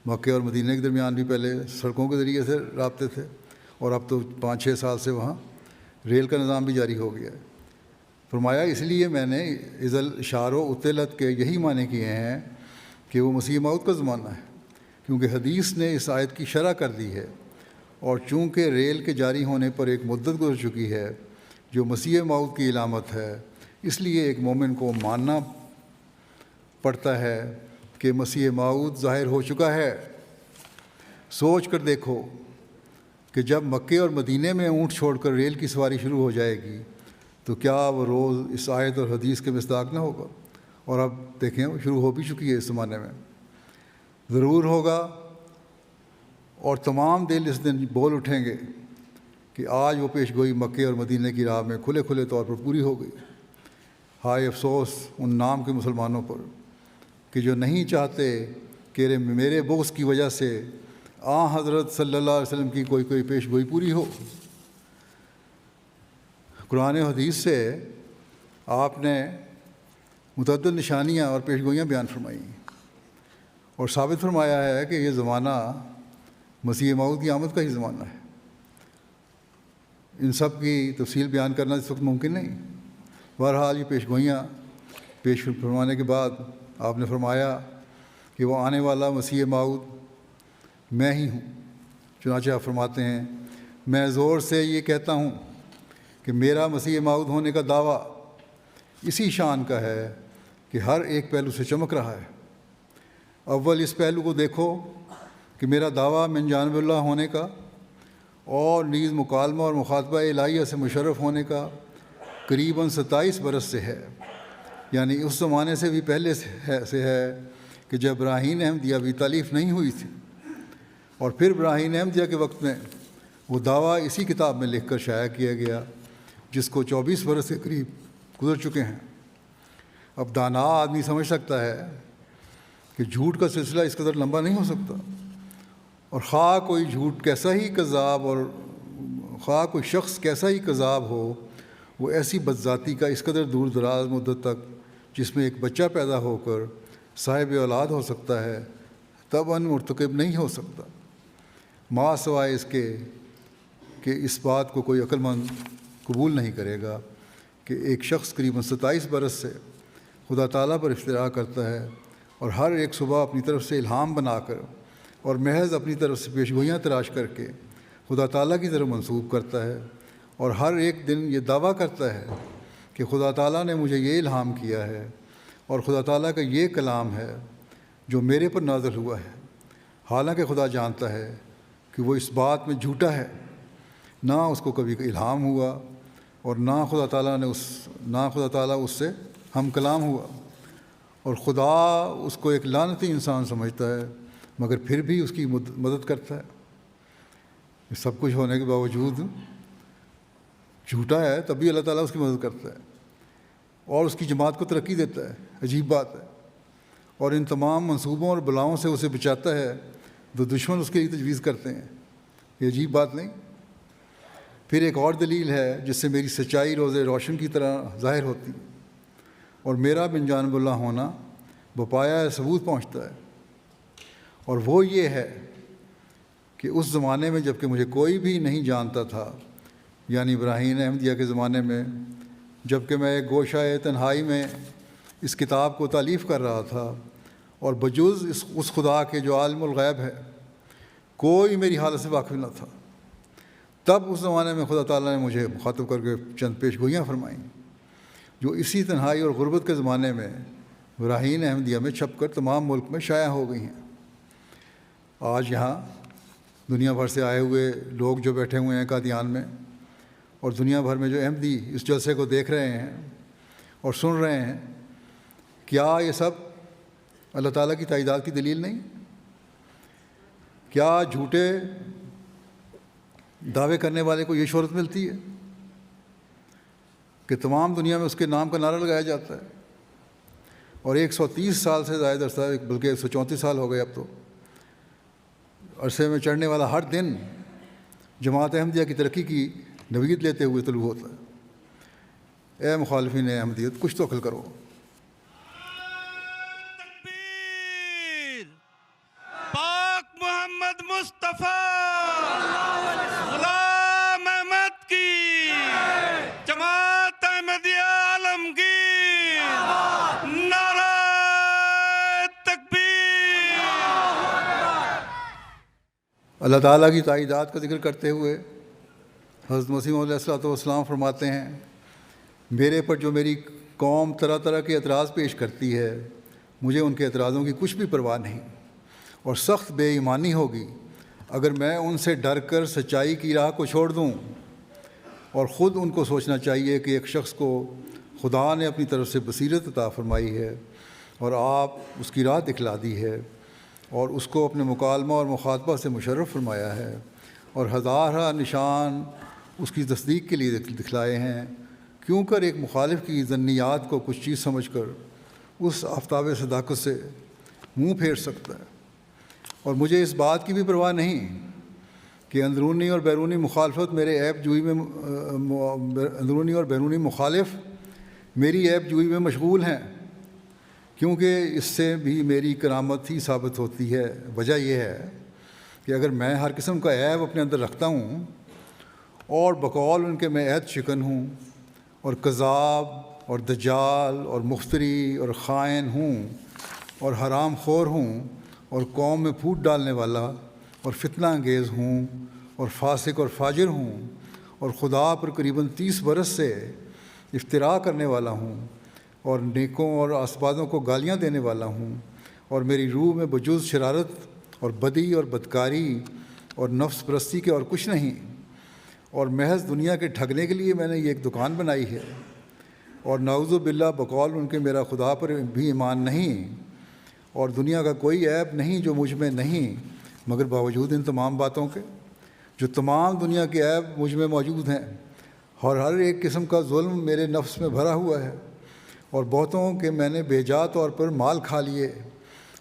مکہ اور مدینہ کے درمیان بھی پہلے سڑکوں کے ذریعے سے رابطے تھے، اور اب تو 5-6 سال سے وہاں ریل کا نظام بھی جاری ہو گیا ہے. فرمایا اس لیے میں نے اذا الاشار و اطلت کے یہی معنی کیے ہیں کہ وہ مسیح موعود کا زمانہ ہے، کیونکہ حدیث نے اس آیت کی شرح کر دی ہے اور چونکہ ریل کے جاری ہونے پر ایک مدت گزر چکی ہے جو مسیح موعود کی علامت ہے، اس لیے ایک مومن کو ماننا پڑتا ہے کہ مسیح موعود ظاہر ہو چکا ہے۔ سوچ کر دیکھو کہ جب مکے اور مدینے میں اونٹ چھوڑ کر ریل کی سواری شروع ہو جائے گی تو کیا وہ روز اس آیت اور حدیث کے مصداق نہ ہوگا؟ اور اب دیکھیں شروع ہو بھی چکی ہے اس زمانے میں، ضرور ہوگا، اور تمام دل اس دن بول اٹھیں گے کہ آج وہ پیش گوئی مکے اور مدینے کی راہ میں کھلے کھلے طور پر پوری ہو گئی۔ ہائے افسوس ان نام کے مسلمانوں پر کہ جو نہیں چاہتے کہ میرے بغض کی وجہ سے حضرت صلی اللہ علیہ وسلم کی کوئی پیش گوئی پوری ہو۔ قرآن و حدیث سے آپ نے متعدد نشانیاں اور پیش گوئیاں بیان فرمائیں اور ثابت فرمایا ہے کہ یہ زمانہ مسیح موعود کی آمد کا ہی زمانہ ہے۔ ان سب کی تفصیل بیان کرنا اس وقت ممکن نہیں۔ بہرحال یہ پیش گوئیاں پیش فرمانے کے بعد آپ نے فرمایا کہ وہ آنے والا مسیح موعود میں ہی ہوں۔ چنانچہ آپ فرماتے ہیں، میں زور سے یہ کہتا ہوں کہ میرا مسیح موعود ہونے کا دعویٰ اسی شان کا ہے کہ ہر ایک پہلو سے چمک رہا ہے۔ اول اس پہلو کو دیکھو کہ میرا دعویٰ من جانب اللہ ہونے کا اور نیز مکالمہ اور مخاطبہ الہیہ سے مشرف ہونے کا قریباً 27 برس سے ہے، یعنی اس زمانے سے بھی پہلے سے ہے کہ جب براہین احمدیہ بھی تالیف نہیں ہوئی تھی، اور پھر براہین احمدیہ کے وقت میں وہ دعویٰ اسی کتاب میں لکھ کر شائع کیا گیا جس کو 24 برس کے قریب گزر چکے ہیں۔ اب دانا آدمی سمجھ سکتا ہے کہ جھوٹ کا سلسلہ اس قدر لمبا نہیں ہو سکتا، اور خواہ کوئی جھوٹ کیسا ہی کذاب اور خواہ کوئی شخص کیسا ہی کذاب ہو، وہ ایسی بدذاتی کا اس قدر دور دراز مدت تک جس میں ایک بچہ پیدا ہو کر صاحب اولاد ہو سکتا ہے طبعاً مرتکب نہیں ہو سکتا، ما سوائے اس کے کہ اس بات کو کوئی عقل مند قبول نہیں کرے گا کہ ایک شخص قریباً 27 برس سے خدا تعالیٰ پر افتراء کرتا ہے اور ہر ایک صبح اپنی طرف سے الہام بنا کر اور محض اپنی طرف سے پیش گوئیاں تلاش کر کے خدا تعالیٰ کی طرف منسوب کرتا ہے، اور ہر ایک دن یہ دعویٰ کرتا ہے کہ خدا تعالیٰ نے مجھے یہ الہام کیا ہے اور خدا تعالیٰ کا یہ کلام ہے جو میرے پر نازل ہوا ہے، حالانکہ خدا جانتا ہے کہ وہ اس بات میں جھوٹا ہے، نہ اس کو کبھی الہام ہوا اور نہ خدا تعالیٰ اس سے ہم کلام ہوا، اور خدا اس کو ایک لعنتی انسان سمجھتا ہے مگر پھر بھی اس کی مدد کرتا ہے۔ یہ سب کچھ ہونے کے باوجود جھوٹا ہے، تب بھی اللہ تعالیٰ اس کی مدد کرتا ہے اور اس کی جماعت کو ترقی دیتا ہے۔ عجیب بات ہے، اور ان تمام منصوبوں اور بلاؤں سے اسے بچاتا ہے جو دشمن اس کے لیے تجویز کرتے ہیں۔ یہ عجیب بات نہیں؟ پھر ایک اور دلیل ہے جس سے میری سچائی روز روشن کی طرح ظاہر ہوتی ہے اور میرا من جانب اللہ ہونا بپایا ثبوت پہنچتا ہے، اور وہ یہ ہے کہ اس زمانے میں جب کہ مجھے کوئی بھی نہیں جانتا تھا، یعنی براہین احمدیہ کے زمانے میں، جب کہ میں ایک گوشہ تنہائی میں اس کتاب کو تالیف کر رہا تھا اور بجز اس خدا کے جو عالم الغیب ہے کوئی میری حالت سے واقف نہ تھا، تب اس زمانے میں خدا تعالیٰ نے مجھے مخاطب کر کے چند پیش گوئیاں فرمائیں جو اسی تنہائی اور غربت کے زمانے میں براہین احمدیہ میں چھپ کر تمام ملک میں شائع ہو گئی ہیں۔ آج یہاں دنیا بھر سے آئے ہوئے لوگ جو بیٹھے ہوئے ہیں قادیان میں، اور دنیا بھر میں جو احمدی اس جلسے کو دیکھ رہے ہیں اور سن رہے ہیں، کیا یہ سب اللہ تعالیٰ کی تائیدات کی دلیل نہیں؟ کیا جھوٹے دعوے کرنے والے کو یہ شہرت ملتی ہے کہ تمام دنیا میں اس کے نام کا نعرہ لگایا جاتا ہے، اور 130 سال سے زائد عرصہ، بلکہ 134 سال ہو گئے اب تو، عرصے میں چڑھنے والا ہر دن جماعت احمدیہ کی ترقی کی نوید لیتے ہوئے طلوع ہوتا ہے۔ اے مخالفین احمدیت، کچھ تو عقل کرو۔ تکبیر! پاک محمد مصطفیٰ غلام احمد کی، جماعت احمدیہ عالمگیر، نعرہ تکبیر! اللہ تعالیٰ کی تائیدات کا ذکر کرتے ہوئے حضرت مسیح موعود علیہ الصلوۃ والسلام فرماتے ہیں، میرے پر جو میری قوم طرح طرح کے اعتراض پیش کرتی ہے، مجھے ان کے اعتراضوں کی کچھ بھی پرواہ نہیں، اور سخت بے ایمانی ہوگی اگر میں ان سے ڈر کر سچائی کی راہ کو چھوڑ دوں۔ اور خود ان کو سوچنا چاہیے کہ ایک شخص کو خدا نے اپنی طرف سے بصیرت عطا فرمائی ہے اور آپ اس کی راہ دکھلا دی ہے، اور اس کو اپنے مکالمہ اور مخاطبہ سے مشرف فرمایا ہے، اور ہزارہ نشان اس کی تصدیق کے لیے دکھلائے ہیں، کیوں کر ایک مخالف کی ظنیات کو کچھ چیز سمجھ کر اس آفتاب صداقت سے منہ پھیر سکتا ہے۔ اور مجھے اس بات کی بھی پرواہ نہیں کہ اندرونی اور بیرونی مخالفت میرے عیب جوئی میں اندرونی اور بیرونی مخالف میری عیب جوئی میں مشغول ہیں، کیونکہ اس سے بھی میری کرامت ہی ثابت ہوتی ہے۔ وجہ یہ ہے کہ اگر میں ہر قسم کا عیب اپنے اندر رکھتا ہوں اور بقول ان کے میں عہد شکن ہوں اور کذاب اور دجال اور مفتری اور خائن ہوں اور حرام خور ہوں اور قوم میں پھوٹ ڈالنے والا اور فتنہ انگیز ہوں اور فاسق اور فاجر ہوں اور خدا پر قریباً 30 برس سے افتراء کرنے والا ہوں اور نیکوں اور آسبادوں کو گالیاں دینے والا ہوں، اور میری روح میں بجز شرارت اور بدی اور بدکاری اور نفس پرستی کے اور کچھ نہیں، اور محض دنیا کے ٹھگنے کے لیے میں نے یہ ایک دکان بنائی ہے، اور نعوذ باللہ بقول ان کے میرا خدا پر بھی ایمان نہیں، اور دنیا کا کوئی عیب نہیں جو مجھ میں نہیں، مگر باوجود ان تمام باتوں کے جو تمام دنیا کے عیب مجھ میں موجود ہیں، اور ہر ایک قسم کا ظلم میرے نفس میں بھرا ہوا ہے، اور بہتوں کے میں نے بے جا طور پر مال کھا لیے،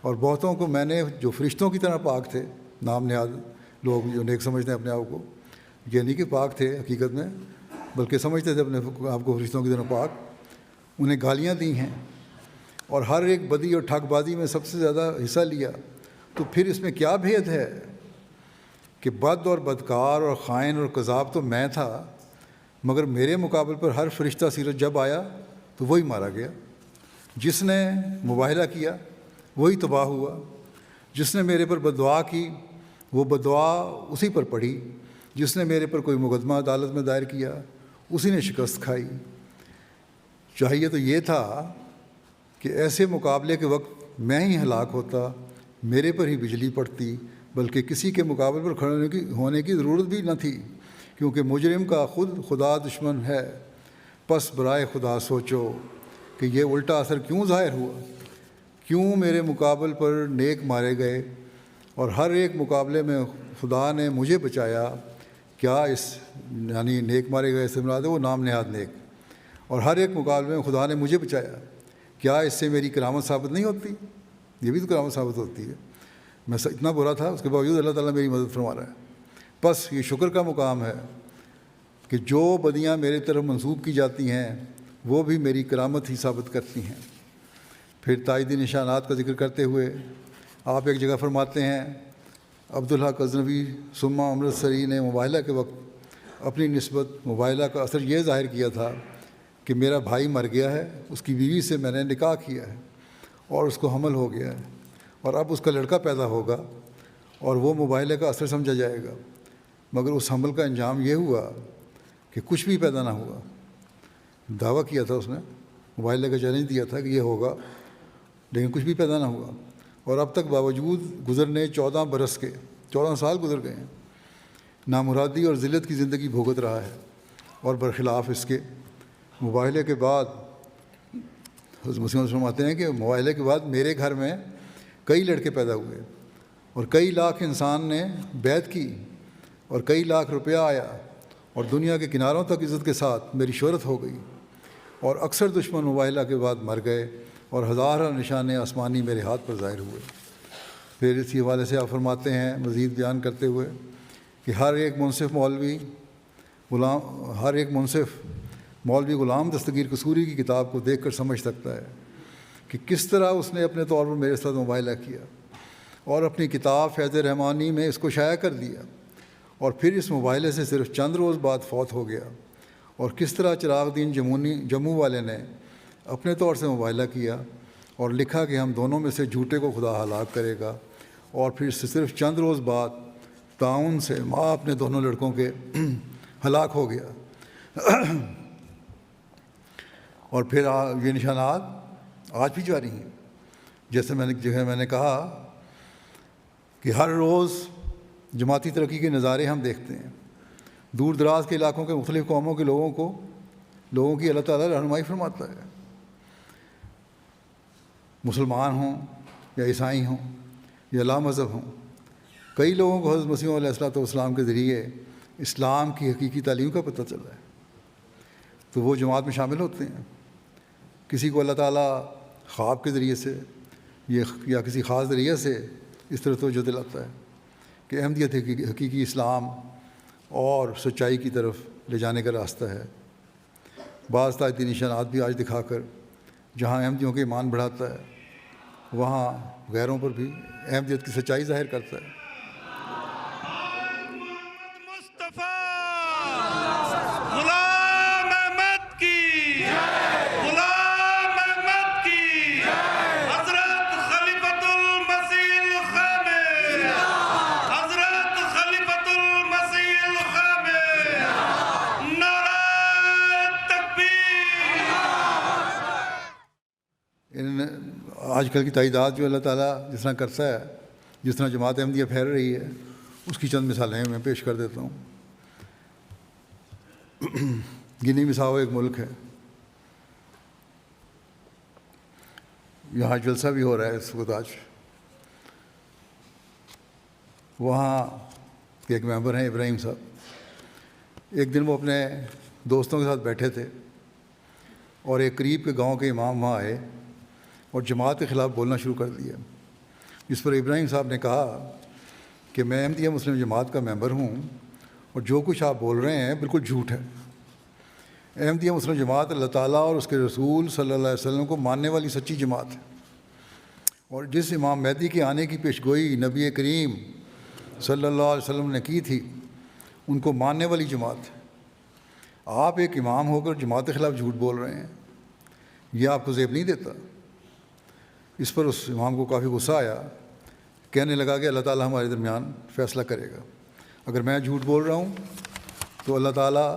اور بہتوں کو میں نے جو فرشتوں کی طرح پاک تھے، نام نہاد لوگ جو نیک سمجھتے ہیں اپنے آپ کو، یہ نہیں کہ پاک تھے حقیقت میں، بلکہ سمجھتے تھے اپنے آپ کو فرشتوں کی طرح پاک، انہیں گالیاں دی ہیں اور ہر ایک بدی اور ٹھگ بازی میں سب سے زیادہ حصہ لیا، تو پھر اس میں کیا بھید ہے کہ بد اور بدکار اور خائن اور کذاب تو میں تھا، مگر میرے مقابل پر ہر فرشتہ سیرت جب آیا تو وہی مارا گیا، جس نے مباہلہ کیا وہی تباہ ہوا، جس نے میرے پر بددعا کی وہ بددعا اسی پر پڑھی، جس نے میرے پر کوئی مقدمہ عدالت میں دائر کیا اسی نے شکست کھائی۔ چاہیے تو یہ تھا کہ ایسے مقابلے کے وقت میں ہی ہلاک ہوتا، میرے پر ہی بجلی پڑتی، بلکہ کسی کے مقابلے پر کھڑے ہونے کی ضرورت بھی نہ تھی، کیونکہ مجرم کا خود خدا دشمن ہے۔ پس برائے خدا سوچو کہ یہ الٹا اثر کیوں ظاہر ہوا، کیوں میرے مقابل پر نیک مارے گئے، اور ہر ایک مقابلے میں خدا نے مجھے بچایا۔ کیا اس یعنی نیک مارے گئے سے مراد ہے وہ نام نہاد نیک، اور ہر ایک مقابلے میں خدا نے مجھے بچایا، کیا اس سے میری کرامت ثابت نہیں ہوتی؟ یہ بھی تو کرامت ثابت ہوتی ہے۔ میں اتنا برا تھا، اس کے باوجود اللہ تعالیٰ میری مدد فرما رہا ہے۔ بس یہ شکر کا مقام ہے کہ جو بدیاں میرے طرف منسوب کی جاتی ہیں وہ بھی میری کرامت ہی ثابت کرتی ہیں۔ پھر تائیدی نشانات کا ذکر کرتے ہوئے آپ ایک جگہ فرماتے ہیں، عبدالحق غزنوی ثم امرتسری نے مباہلہ کے وقت اپنی نسبت مباہلہ کا اثر یہ ظاہر کیا تھا کہ میرا بھائی مر گیا ہے، اس کی بیوی سے میں نے نکاح کیا ہے اور اس کو حمل ہو گیا ہے، اور اب اس کا لڑکا پیدا ہوگا اور وہ مباہلہ کا اثر سمجھا جائے گا، مگر اس حمل کا انجام یہ ہوا کہ کچھ بھی پیدا نہ ہوا۔ دعویٰ کیا تھا اس نے، مباہلہ کا چیلنج دیا تھا کہ یہ ہوگا، لیکن کچھ بھی پیدا نہ ہوا، اور اب تک باوجود گزرنے 14 برس کے 14 سال گزر گئے ہیں، نامرادی اور ذلت کی زندگی بھوگت رہا ہے، اور برخلاف اس کے مباہلے کے بعد حضرت مسیح موعود فرماتے ہیں کہ مباہلے کے بعد میرے گھر میں کئی لڑکے پیدا ہوئے اور کئی لاکھ انسان نے بیعت کی اور کئی لاکھ روپیہ آیا، اور دنیا کے کناروں تک عزت کے ساتھ میری شہرت ہو گئی، اور اکثر دشمن مباہلہ کے بعد مر گئے اور ہزارہ نشانے آسمانی میرے ہاتھ پر ظاہر ہوئے۔ پھر اسی حوالے سے آپ فرماتے ہیں مزید بیان کرتے ہوئے کہ ہر ایک منصف مولوی غلام دستگیر قصوری کی کتاب کو دیکھ کر سمجھ سکتا ہے کہ کس طرح اس نے اپنے طور پر میرے ساتھ مباہلہ کیا اور اپنی کتاب فیض رحمانی میں اس کو شائع کر دیا، اور پھر اس مباہلے سے صرف چند روز بعد فوت ہو گیا، اور کس طرح چراغ دین جموں والے نے اپنے طور سے مباہلہ کیا اور لکھا کہ ہم دونوں میں سے جھوٹے کو خدا ہلاک کرے گا، اور پھر اس سے صرف چند روز بعد تعاون سے ماں اپنے دونوں لڑکوں کے ہلاک ہو گیا. اور پھر یہ نشانات آج بھی جاری ہیں. جیسے میں نے کہا کہ ہر روز جماعتی ترقی کے نظارے ہم دیکھتے ہیں. دور دراز کے علاقوں کے مختلف قوموں کے لوگوں کی اللہ تعالیٰ رہنمائی فرماتا ہے. مسلمان ہوں یا عیسائی ہوں یا لا مذہب ہوں، کئی لوگوں کو حضرت مسیح علیہ السلام کے ذریعے اسلام کی حقیقی تعلیم کا پتہ چلا ہے، تو وہ جماعت میں شامل ہوتے ہیں. کسی کو اللہ تعالیٰ خواب کے ذریعے سے یا کسی خاص ذریعے سے اس طرح توجہ دلاتا ہے کہ احمدیت حقیقی اسلام اور سچائی کی طرف لے جانے کا راستہ ہے. بعض تاریخی نشانات بھی آج دکھا کر جہاں احمدیوں کے ایمان بڑھاتا ہے، وہاں غیروں پر بھی احمدیت کی سچائی ظاہر کرتا ہے. غلام احمد کی غلام احمد کی حضرت خلیفۃ المسیح الخامس حضرت خلیفۃ المسیح الخامس نعرہ تکبیر. آج کل کی تعداد جو اللہ تعالیٰ جس طرح کرتا ہے، جس طرح جماعت احمدیہ پھیل رہی ہے، اس کی چند مثالیں میں پیش کر دیتا ہوں. گنی بساؤ ایک ملک ہے، یہاں جلسہ بھی ہو رہا ہے اس وقت آج. وہاں کے ایک ممبر ہیں ابراہیم صاحب. ایک دن وہ اپنے دوستوں کے ساتھ بیٹھے تھے اور ایک قریب کے گاؤں کے امام وہاں آئے اور جماعت کے خلاف بولنا شروع کر دیا، جس پر ابراہیم صاحب نے کہا کہ میں احمدیہ مسلم جماعت کا ممبر ہوں اور جو کچھ آپ بول رہے ہیں بالکل جھوٹ ہے. احمدیہ مسلم جماعت اللہ تعالیٰ اور اس کے رسول صلی اللہ علیہ وسلم کو ماننے والی سچی جماعت ہے، اور جس امام مہدی کے آنے کی پیشگوئی نبی کریم صلی اللہ علیہ وسلم نے کی تھی ان کو ماننے والی جماعت ہے. آپ ایک امام ہو کر جماعت کے خلاف جھوٹ بول رہے ہیں، یہ آپ کو زیب نہیں دیتا؟ اس پر اس امام کو کافی غصہ آیا. کہنے لگا کہ اللہ تعالیٰ ہمارے درمیان فیصلہ کرے گا. اگر میں جھوٹ بول رہا ہوں تو اللہ تعالیٰ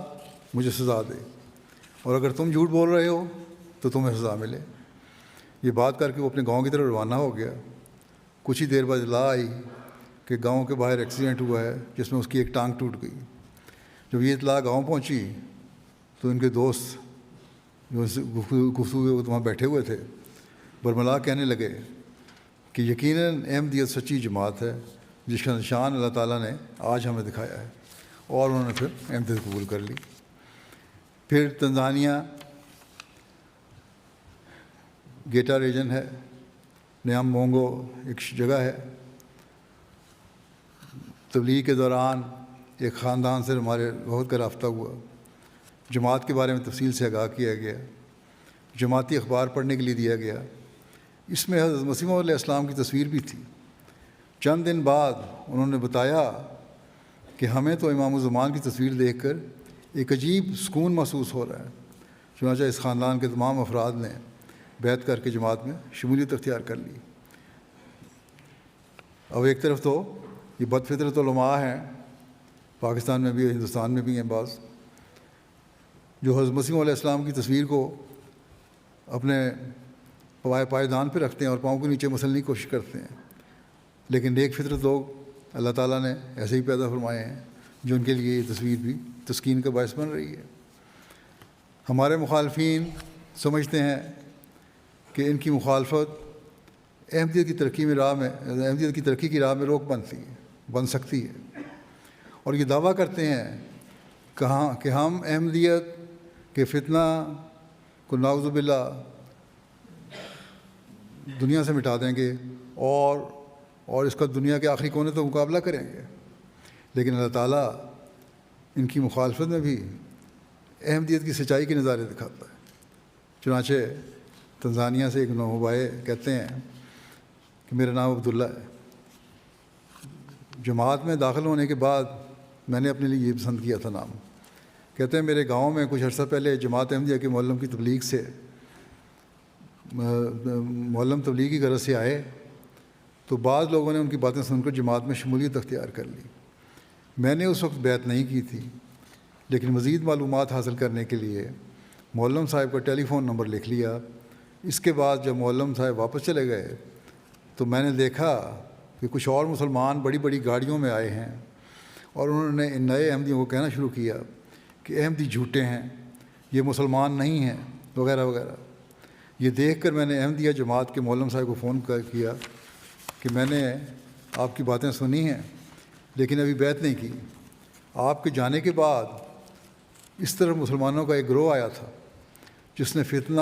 مجھے سزا دے، اور اگر تم جھوٹ بول رہے ہو تو تمہیں سزا ملے. یہ بات کر کے وہ اپنے گاؤں کی طرف روانہ ہو گیا. کچھ ہی دیر بعد اطلاع آئی کہ گاؤں کے باہر ایکسیڈنٹ ہوا ہے جس میں اس کی ایک ٹانگ ٹوٹ گئی. جب یہ اطلاع گاؤں پہنچی تو ان کے دوست جو گفتگو وہاں بیٹھے ہوئے تھے برملا کہنے لگے کہ یقیناً احمدیت سچی جماعت ہے جس کا نشان اللہ تعالیٰ نے آج ہمیں دکھایا ہے، اور انہوں نے پھر احمدیت قبول کر لی. پھر تنزانیہ گیٹا ریجن ہے، نیام مونگو ایک جگہ ہے. تبلیغ کے دوران ایک خاندان سے ہمارے بہت کا رابطہ ہوا. جماعت کے بارے میں تفصیل سے آگاہ کیا گیا، جماعتی اخبار پڑھنے کے لیے دیا گیا. اس میں حضرت مسیح علیہ السلام کی تصویر بھی تھی. چند دن بعد انہوں نے بتایا کہ ہمیں تو امام الزمان کی تصویر دیکھ کر ایک عجیب سکون محسوس ہو رہا ہے. چنانچہ اس خاندان کے تمام افراد نے بیعت کر کے جماعت میں شمولیت اختیار کر لی. اب ایک طرف تو یہ بد فطرت علماء ہیں، پاکستان میں بھی ہندوستان میں بھی ہیں بعض، جو حضرت مسیح علیہ السلام کی تصویر کو اپنے پائیدان پہ رکھتے ہیں اور پاؤں کے نیچے مسلنے کی کوشش کرتے ہیں. لیکن نیک فطرت لوگ اللہ تعالیٰ نے ایسے ہی پیدا فرمائے ہیں جو ان کے لیے یہ تصویر بھی تسکین کا باعث بن رہی ہے. ہمارے مخالفین سمجھتے ہیں کہ ان کی مخالفت احمدیت کی ترقی کی راہ میں روک بن سکتی ہے، اور یہ دعویٰ کرتے ہیں کہ ہم احمدیت کے فتنہ کو نعوذ باللہ دنیا سے مٹا دیں گے اور اس کا دنیا کے آخری کونے تو مقابلہ کریں گے. لیکن اللہ تعالیٰ ان کی مخالفت میں بھی احمدیت کی سچائی کے نظارے دکھاتا ہے. چنانچہ تنزانیہ سے ایک نوبائے کہتے ہیں کہ میرا نام عبداللہ ہے. جماعت میں داخل ہونے کے بعد میں نے اپنے لیے یہ پسند کیا تھا نام. کہتے ہیں میرے گاؤں میں کچھ عرصہ پہلے جماعت احمدیہ کے معلم کی تبلیغ سے معلم تبلیغ کی غرض سے آئے تو بعض لوگوں نے ان کی باتیں سن کر جماعت میں شمولیت اختیار کر لی. میں نے اس وقت بیعت نہیں کی تھی، لیکن مزید معلومات حاصل کرنے کے لیے معلم صاحب کا ٹیلی فون نمبر لکھ لیا۔ اس کے بعد جب معلم صاحب واپس چلے گئے تو میں نے دیکھا کہ کچھ اور مسلمان بڑی بڑی گاڑیوں میں آئے ہیں، اور انہوں نے ان نئے احمدیوں کو کہنا شروع کیا کہ احمدی جھوٹے ہیں، یہ مسلمان نہیں ہیں، وغیرہ وغیرہ۔ یہ دیکھ کر میں نے احمدیہ جماعت کے معلم صاحب کو فون کیا کہ میں نے آپ کی باتیں سنی ہیں لیکن ابھی بیعت نہیں کی۔ آپ کے جانے کے بعد اس طرح مسلمانوں کا ایک گروہ آیا تھا جس نے فتنہ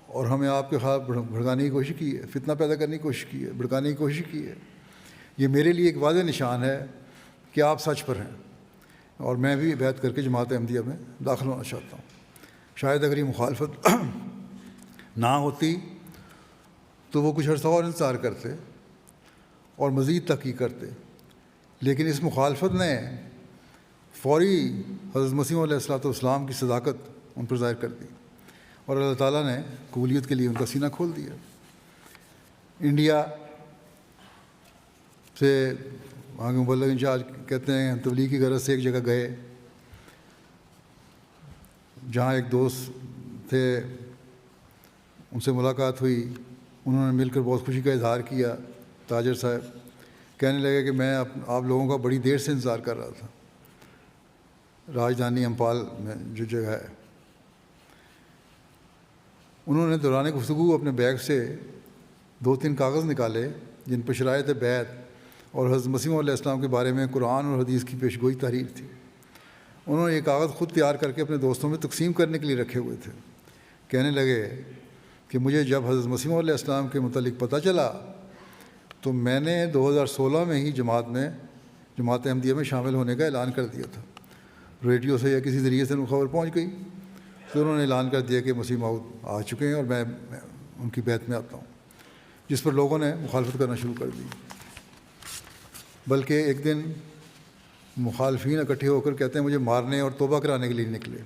اور ہمیں آپ کے خلاف بھڑکانے کی کوشش کی ہے، فتنہ پیدا کرنے کی کوشش کی ہے، بھڑکانے کی کوشش کی ہے۔ یہ میرے لیے ایک واضح نشان ہے کہ آپ سچ پر ہیں، اور میں بھی بیعت کر کے جماعت احمدیہ میں داخل ہونا چاہتا ہوں۔ شاید اگر یہ مخالفت نہ ہوتی تو وہ کچھ عرصہ اور انتظار کرتے اور مزید تحقیق کرتے، لیکن اس مخالفت نے فوری حضرت مسیح علیہ السلام کی صداقت ان پر ظاہر کر دی، اور اللہ تعالیٰ نے قبولیت کے لیے ان کا سینہ کھول دیا۔ انڈیا سے وہاں کے مبلغ انچارج کہتے ہیں تبلیغ کی غرض سے ایک جگہ گئے جہاں ایک دوست تھے، ان سے ملاقات ہوئی، انہوں نے مل کر بہت خوشی کا اظہار کیا۔ تاجر صاحب کہنے لگے کہ میں آپ لوگوں کا بڑی دیر سے انتظار کر رہا تھا، راجدھانی امپال میں جو جگہ ہے۔ انہوں نے دوران گفتگو اپنے بیگ سے 2-3 کاغذ نکالے جن پر شرائط بیعت اور حضرت مسیح علیہ السلام کے بارے میں قرآن اور حدیث کی پیشگوئی تحریر تھی۔ انہوں نے یہ کاغذ خود تیار کر کے اپنے دوستوں میں تقسیم کرنے کے لیے رکھے ہوئے تھے۔ کہنے لگے کہ مجھے جب حضرت مسیح علیہ السلام کے متعلق پتہ چلا تو میں نے 2016 میں ہی جماعت احمدیہ میں شامل ہونے کا اعلان کر دیا تھا۔ ریڈیو سے یا کسی ذریعے سے خبر پہنچ گئی تو انہوں نے اعلان کر دیا کہ مسیح موعود آ چکے ہیں اور میں ان کی بیعت میں آتا ہوں، جس پر لوگوں نے مخالفت کرنا شروع کر دی۔ بلکہ ایک دن مخالفین اکٹھے ہو کر کہتے ہیں مجھے مارنے اور توبہ کرانے کے لیے نکلے،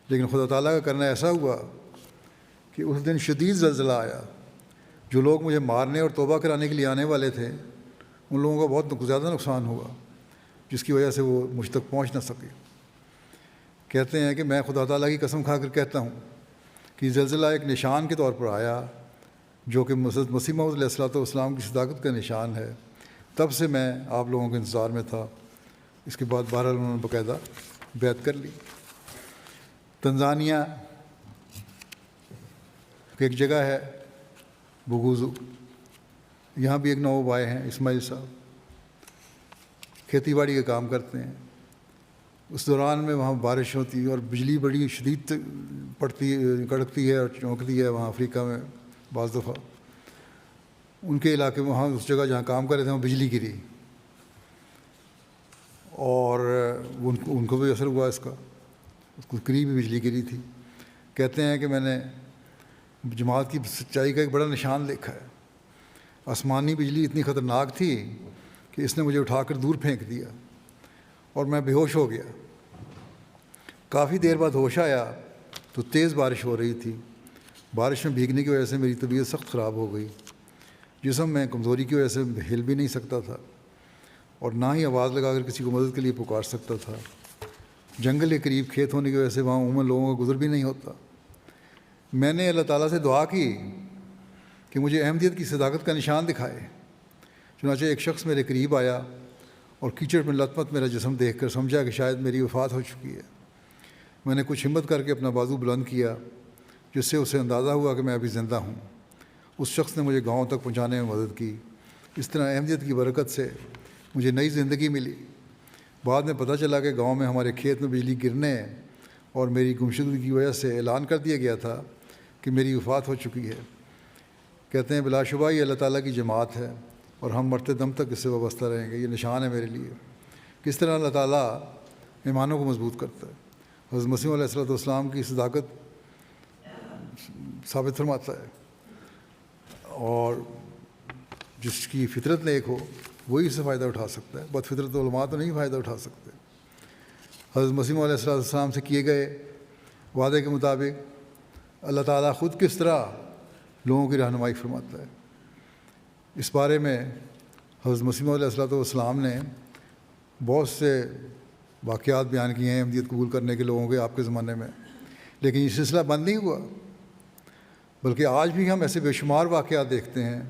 لیکن خدا تعالیٰ کا کرنا ایسا ہوا کہ اس دن شدید زلزلہ آیا۔ جو لوگ مجھے مارنے اور توبہ کرانے کے لیے آنے والے تھے ان لوگوں کا بہت زیادہ نقصان ہوا، جس کی وجہ سے وہ مجھ تک پہنچ نہ سکے۔ کہتے ہیں کہ میں خدا تعالیٰ کی قسم کھا کر کہتا ہوں کہ زلزلہ ایک نشان کے طور پر آیا جو کہ مسیح موعود علیہ السلام کی صداقت کا نشان ہے۔ تب سے میں آپ لوگوں کے انتظار میں تھا۔ اس کے بعد بہرحال انہوں نے باقاعدہ بیعت کر لی۔ تنزانیہ کی ایک جگہ ہے بگوزو، یہاں بھی ایک نواب آئے ہیں اسماعیل صاحب، کھیتی باڑی کا کام کرتے ہیں۔ اس دوران میں وہاں بارش ہوتی ہے اور بجلی بڑی شدید پڑتی کڑکتی ہے اور چونکتی ہے وہاں افریقہ میں۔ بعض دفعہ ان کے علاقے میں وہاں اس جگہ جہاں کام کر رہے تھے وہاں بجلی گری اور ان کو بھی اثر ہوا اس کا، اس کو قریب بجلی گری تھی۔ کہتے ہیں کہ میں نے جماعت کی سچائی کا ایک بڑا نشان دیکھا ہے۔ آسمانی بجلی اتنی خطرناک تھی کہ اس نے مجھے اٹھا کر دور پھینک دیا اور میں بے ہوش ہو گیا۔ کافی دیر بعد ہوش آیا تو تیز بارش ہو رہی تھی۔ بارش میں بھیگنے کی وجہ سے میری طبیعت سخت خراب ہو گئی، جسم میں کمزوری کی وجہ سے ہل بھی نہیں سکتا تھا اور نہ ہی آواز لگا کر کسی کو مدد کے لیے پکار سکتا تھا۔ جنگل کے قریب کھیت ہونے کی وجہ سے وہاں عموماً لوگوں کا گزر بھی نہیں ہوتا۔ میں نے اللہ تعالیٰ سے دعا کی کہ مجھے احمدیت کی صداقت کا نشان دکھائے۔ چنانچہ ایک شخص میرے قریب آیا اور کیچڑ میں لت پت میرا جسم دیکھ کر سمجھا کہ شاید میری وفات ہو چکی ہے۔ میں نے کچھ ہمت کر کے اپنا بازو بلند کیا جس سے اسے اندازہ ہوا کہ میں ابھی زندہ ہوں۔ اس شخص نے مجھے گاؤں تک پہنچانے میں مدد کی۔ اس طرح احمدیت کی برکت سے مجھے نئی زندگی ملی۔ بعد میں پتہ چلا کہ گاؤں میں ہمارے کھیت میں بجلی گرنے اور میری گمشدگی کی وجہ سے اعلان کر دیا گیا تھا کہ میری وفات ہو چکی ہے۔ کہتے ہیں بلا شبہ یہ اللہ تعالیٰ کی جماعت ہے اور ہم مرتے دم تک اس سے وابستہ رہیں گے۔ یہ نشان ہے میرے لیے کس طرح اللہ تعالیٰ ایمانوں کو مضبوط کرتا ہے۔ حضرت مسیح علیہ السلام کی صداقت ثابت فرماتا ہے، اور جس کی فطرت نیک ہو وہی اس سے فائدہ اٹھا سکتا ہے۔ بد فطرت علماء تو نہیں فائدہ اٹھا سکتے۔ حضرت مسیح علیہ السلام سے کیے گئے وعدے کے مطابق اللہ تعالیٰ خود کس طرح لوگوں کی رہنمائی فرماتا ہے، اس بارے میں حضرت مسیح علیہ السلام نے بہت سے واقعات بیان کیے ہیں احمدیت قبول کرنے کے لوگوں کے آپ کے زمانے میں، لیکن یہ سلسلہ بند نہیں ہوا، بلکہ آج بھی ہم ایسے بے شمار واقعات دیکھتے ہیں۔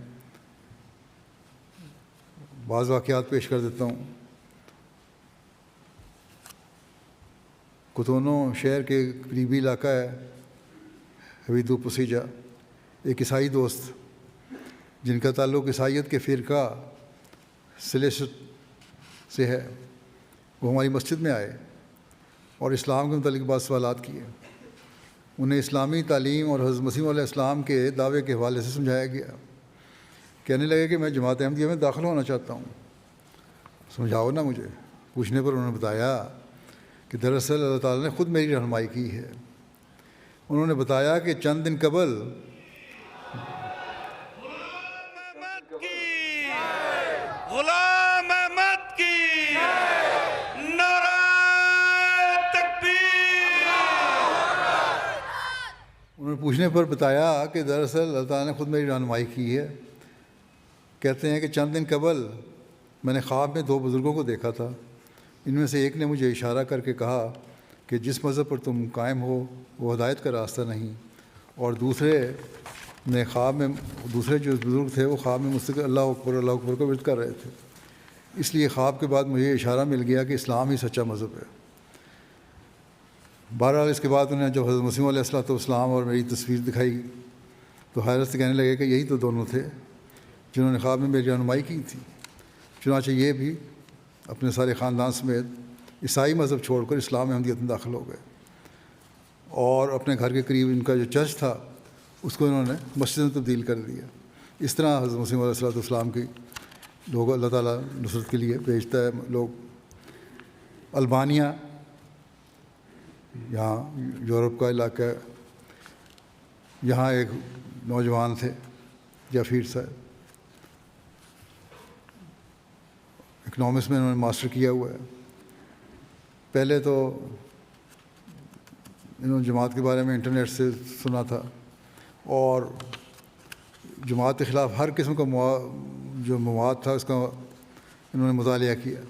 بعض واقعات پیش کر دیتا ہوں۔ کوتونو شہر کے قریبی علاقہ ہے حویدو پسیجا، ایک عیسائی دوست جن کا تعلق عیسائیت کے فرقہ سلیسٹ سے ہے، وہ ہماری مسجد میں آئے اور اسلام کے متعلق بعض سوالات کیے۔ انہیں اسلامی تعلیم اور حضرت مسیح علیہ السلام کے دعوے کے حوالے سے سمجھایا گیا۔ کہنے لگے کہ میں جماعت احمدیہ میں داخل ہونا چاہتا ہوں، سمجھاؤ نا مجھے۔ پوچھنے پر انہوں نے بتایا کہ دراصل اللہ تعالیٰ نے خود میری رہنمائی کی ہے۔ انہوں نے بتایا کہ چند دن قبل غلام احمد کی نعرہ تکبیر۔ انہوں نے پوچھنے پر بتایا کہ دراصل اللہ تعالیٰ نے خود میری رہنمائی کی ہے۔ کہتے ہیں کہ چند دن قبل میں نے خواب میں 2 بزرگوں کو دیکھا تھا۔ ان میں سے ایک نے مجھے اشارہ کر کے کہا کہ جس مذہب پر تم قائم ہو وہ ہدایت کا راستہ نہیں، اور دوسرے جو بزرگ تھے وہ خواب میں مستقل اللہ اکبر کو ورد کر رہے تھے۔ اس لیے خواب کے بعد مجھے اشارہ مل گیا کہ اسلام ہی سچا مذہب ہے۔ بہرحال اس کے بعد انہیں جب حضرت مسیح علیہ السلام اور میری تصویر دکھائی تو حیرت سے کہنے لگے کہ یہی تو دونوں تھے جنہوں نے خواب میں میری رہنمائی کی تھی۔ چنانچہ یہ بھی اپنے سارے خاندان سمیت عیسائی مذہب چھوڑ کر اسلام احمدیت میں داخل ہو گئے، اور اپنے گھر کے قریب ان کا جو چرچ تھا اس کو انہوں نے مسجد میں تبدیل کر دیا۔ اس طرح حضرت مسیح علیہ السلام کی لوگ اللہ تعالیٰ نصرت کے لیے بھیجتا ہے لوگ۔ البانیہ، یہاں یورپ کا علاقہ ہے، یہاں ایک نوجوان تھے جعفیر صاحب، اکنامکس میں انہوں نے ماسٹر کیا ہوا ہے۔ پہلے تو انہوں نے جماعت کے بارے میں انٹرنیٹ سے سنا تھا، اور جماعت کے خلاف ہر قسم کا جو مواد تھا اس کا انہوں نے مطالعہ کیا۔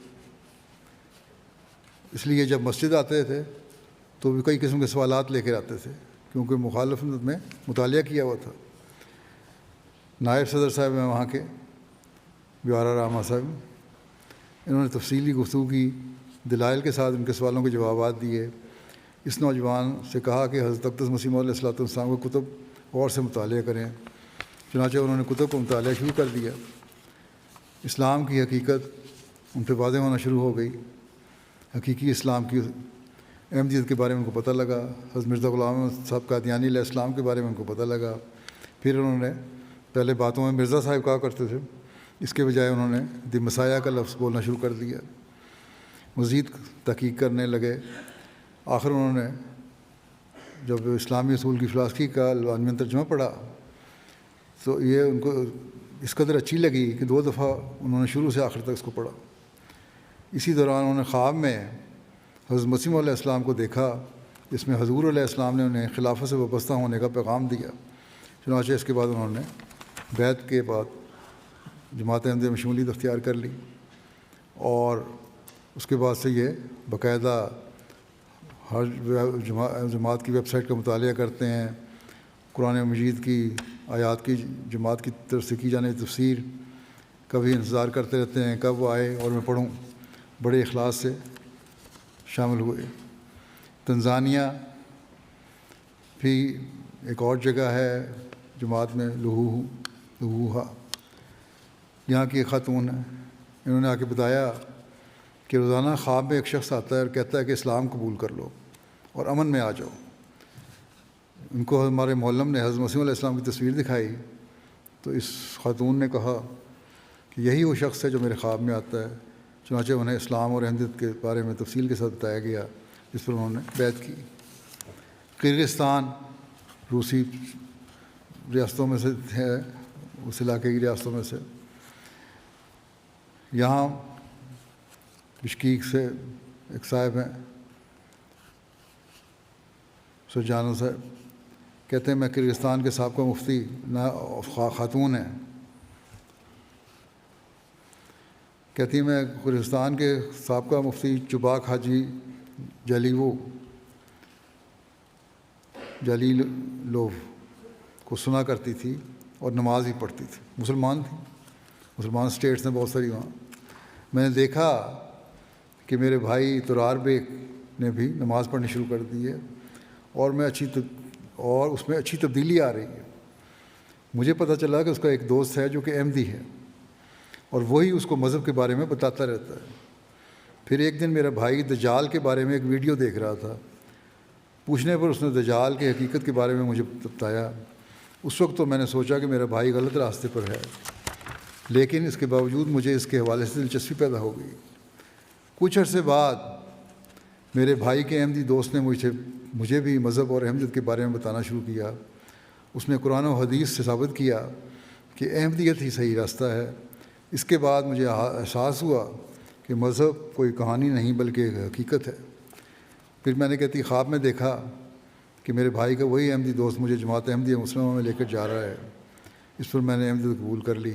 اس لیے جب مسجد آتے تھے تو بھی کئی قسم کے سوالات لے کر آتے تھے، کیونکہ مخالفت میں مطالعہ کیا ہوا تھا۔ نائب صدر صاحب ہیں وہاں کے، بیارا راما صاحب، انہوں نے تفصیلی گفتگو کی، دلائل کے ساتھ ان کے سوالوں کے جوابات دیے۔ اس نوجوان سے کہا کہ حضرت اقدس مسیح موعود علیہ السلام کے کتب اور سے مطالعہ کریں۔ چنانچہ انہوں نے کتب کو مطالعہ شروع کر دیا۔ اسلام کی حقیقت ان پہ واضح ہونا شروع ہو گئی۔ حقیقی اسلام کی احمدیت کے بارے میں ان کو پتہ لگا، حضرت مرزا غلام احمد صاحب قادیانی علیہ السلام کے بارے میں ان کو پتہ لگا۔ پھر انہوں نے پہلے باتوں میں مرزا صاحب کہا کرتے تھے، اس کے بجائے انہوں نے دی مسیح کا لفظ بولنا شروع کر دیا۔ مزید تحقیق کرنے لگے۔ آخر انہوں نے جب اسلامی اصول کی فلاسفی کا البانوی ترجمہ پڑھا تو یہ ان کو اس قدر اچھی لگی کہ 2 دفعہ انہوں نے شروع سے آخر تک اس کو پڑھا۔ اسی دوران انہوں نے خواب میں حضرت مسیح علیہ السلام کو دیکھا، جس میں حضور علیہ السلام نے انہیں خلافت سے وابستہ ہونے کا پیغام دیا۔ چنانچہ اس کے بعد انہوں نے بیعت کے بعد جماعت احمدیہ میں شمولیت اختیار کر لی، اور اس کے بعد سے یہ باقاعدہ ہر جماعت کی ویب سائٹ کا مطالعہ کرتے ہیں، قرآن مجید کی آیات کی جماعت کی طرف سے کی جانے تفسیر کا بھی انتظار کرتے رہتے ہیں کب وہ آئے اور میں پڑھوں۔ بڑے اخلاص سے شامل ہوئے۔ تنزانیہ بھی ایک اور جگہ ہے جماعت میں، لہوہا، یہاں کی ایک خاتون ہے۔ انہوں نے آ کے بتایا کہ روزانہ خواب میں ایک شخص آتا ہے اور کہتا ہے کہ اسلام قبول کر لو اور امن میں آ جاؤ۔ ان کو ہمارے معلم نے حضرت مسیح علیہ السلام کی تصویر دکھائی تو اس خاتون نے کہا کہ یہی وہ شخص ہے جو میرے خواب میں آتا ہے۔ چنانچہ انہیں اسلام اور احمدیت کے بارے میں تفصیل کے ساتھ بتایا گیا، جس پر انہوں نے بیعت کی۔ کرغزستان روسی ریاستوں میں سے ہے، اس علاقے کی ریاستوں میں سے۔ یہاں بشکیک سے ایک صاحب ہیں، سرجانو صاحب، کہتے ہیں میں کرغزستان کے سابقہ مفتی خاتون ہیں، کہتی ہیں میں قرستان کے سابقہ مفتی چباک حاجی جلیلوف کو سنا کرتی تھی اور نماز ہی پڑھتی تھی. مسلمان تھی, مسلمان اسٹیٹس ہیں بہت ساری وہاں. میں نے دیکھا کہ میرے بھائی ترار بیگ نے بھی نماز پڑھنی شروع کر دی ہے اور اس میں اچھی تبدیلی آ رہی ہے. مجھے پتہ چلا کہ اس کا ایک دوست ہے جو کہ احمدی ہے اور وہی اس کو مذہب کے بارے میں بتاتا رہتا ہے. پھر ایک دن میرا بھائی دجال کے بارے میں ایک ویڈیو دیکھ رہا تھا. پوچھنے پر اس نے دجال کی حقیقت کے بارے میں مجھے بتایا. اس وقت تو میں نے سوچا کہ میرا بھائی غلط راستے پر ہے, لیکن اس کے باوجود مجھے اس کے حوالے سے دلچسپی پیدا ہو گئی. کچھ عرصے بعد میرے بھائی کے احمدی دوست نے مجھے بھی مذہب اور احمدیت کے بارے میں بتانا شروع کیا. اس نے قرآن و حدیث سے ثابت کیا کہ احمدیت ہی صحیح راستہ ہے. اس کے بعد مجھے احساس ہوا کہ مذہب کوئی کہانی نہیں بلکہ ایک حقیقت ہے. پھر میں نے کہتی خواب میں دیکھا کہ میرے بھائی کا وہی احمدی دوست مجھے جماعت احمدیہ مسلمہ میں لے کر جا رہا ہے. اس پر میں نے احمدیت قبول کر لی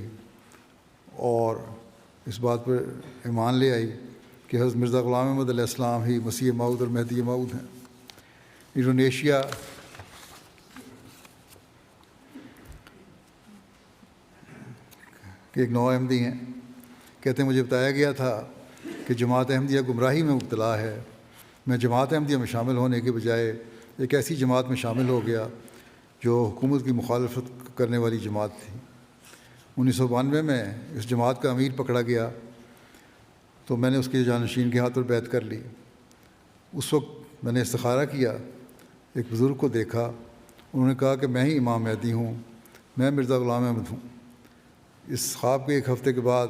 اور اس بات پر ایمان لے آئی کہ حضرت مرزا غلام احمد علیہ السلام ہی مسیح موعود اور مہدی موعود ہیں. انڈونیشیا کہ ایک نو احمدی ہیں, کہتے ہیں مجھے بتایا گیا تھا کہ جماعت احمدیہ گمراہی میں مبتلا ہے. میں جماعت احمدیہ میں شامل ہونے کے بجائے ایک ایسی جماعت میں شامل ہو گیا جو حکومت کی مخالفت کرنے والی جماعت تھی. 1992 میں اس جماعت کا امیر پکڑا گیا تو میں نے اس کے جانشین کے ہاتھ پر بیعت کر لی. اس وقت میں نے استخارہ کیا, ایک بزرگ کو دیکھا, انہوں نے کہا کہ میں ہی امام مہدی ہوں, میں مرزا غلام احمد ہوں. اس خواب کے ایک ہفتے کے بعد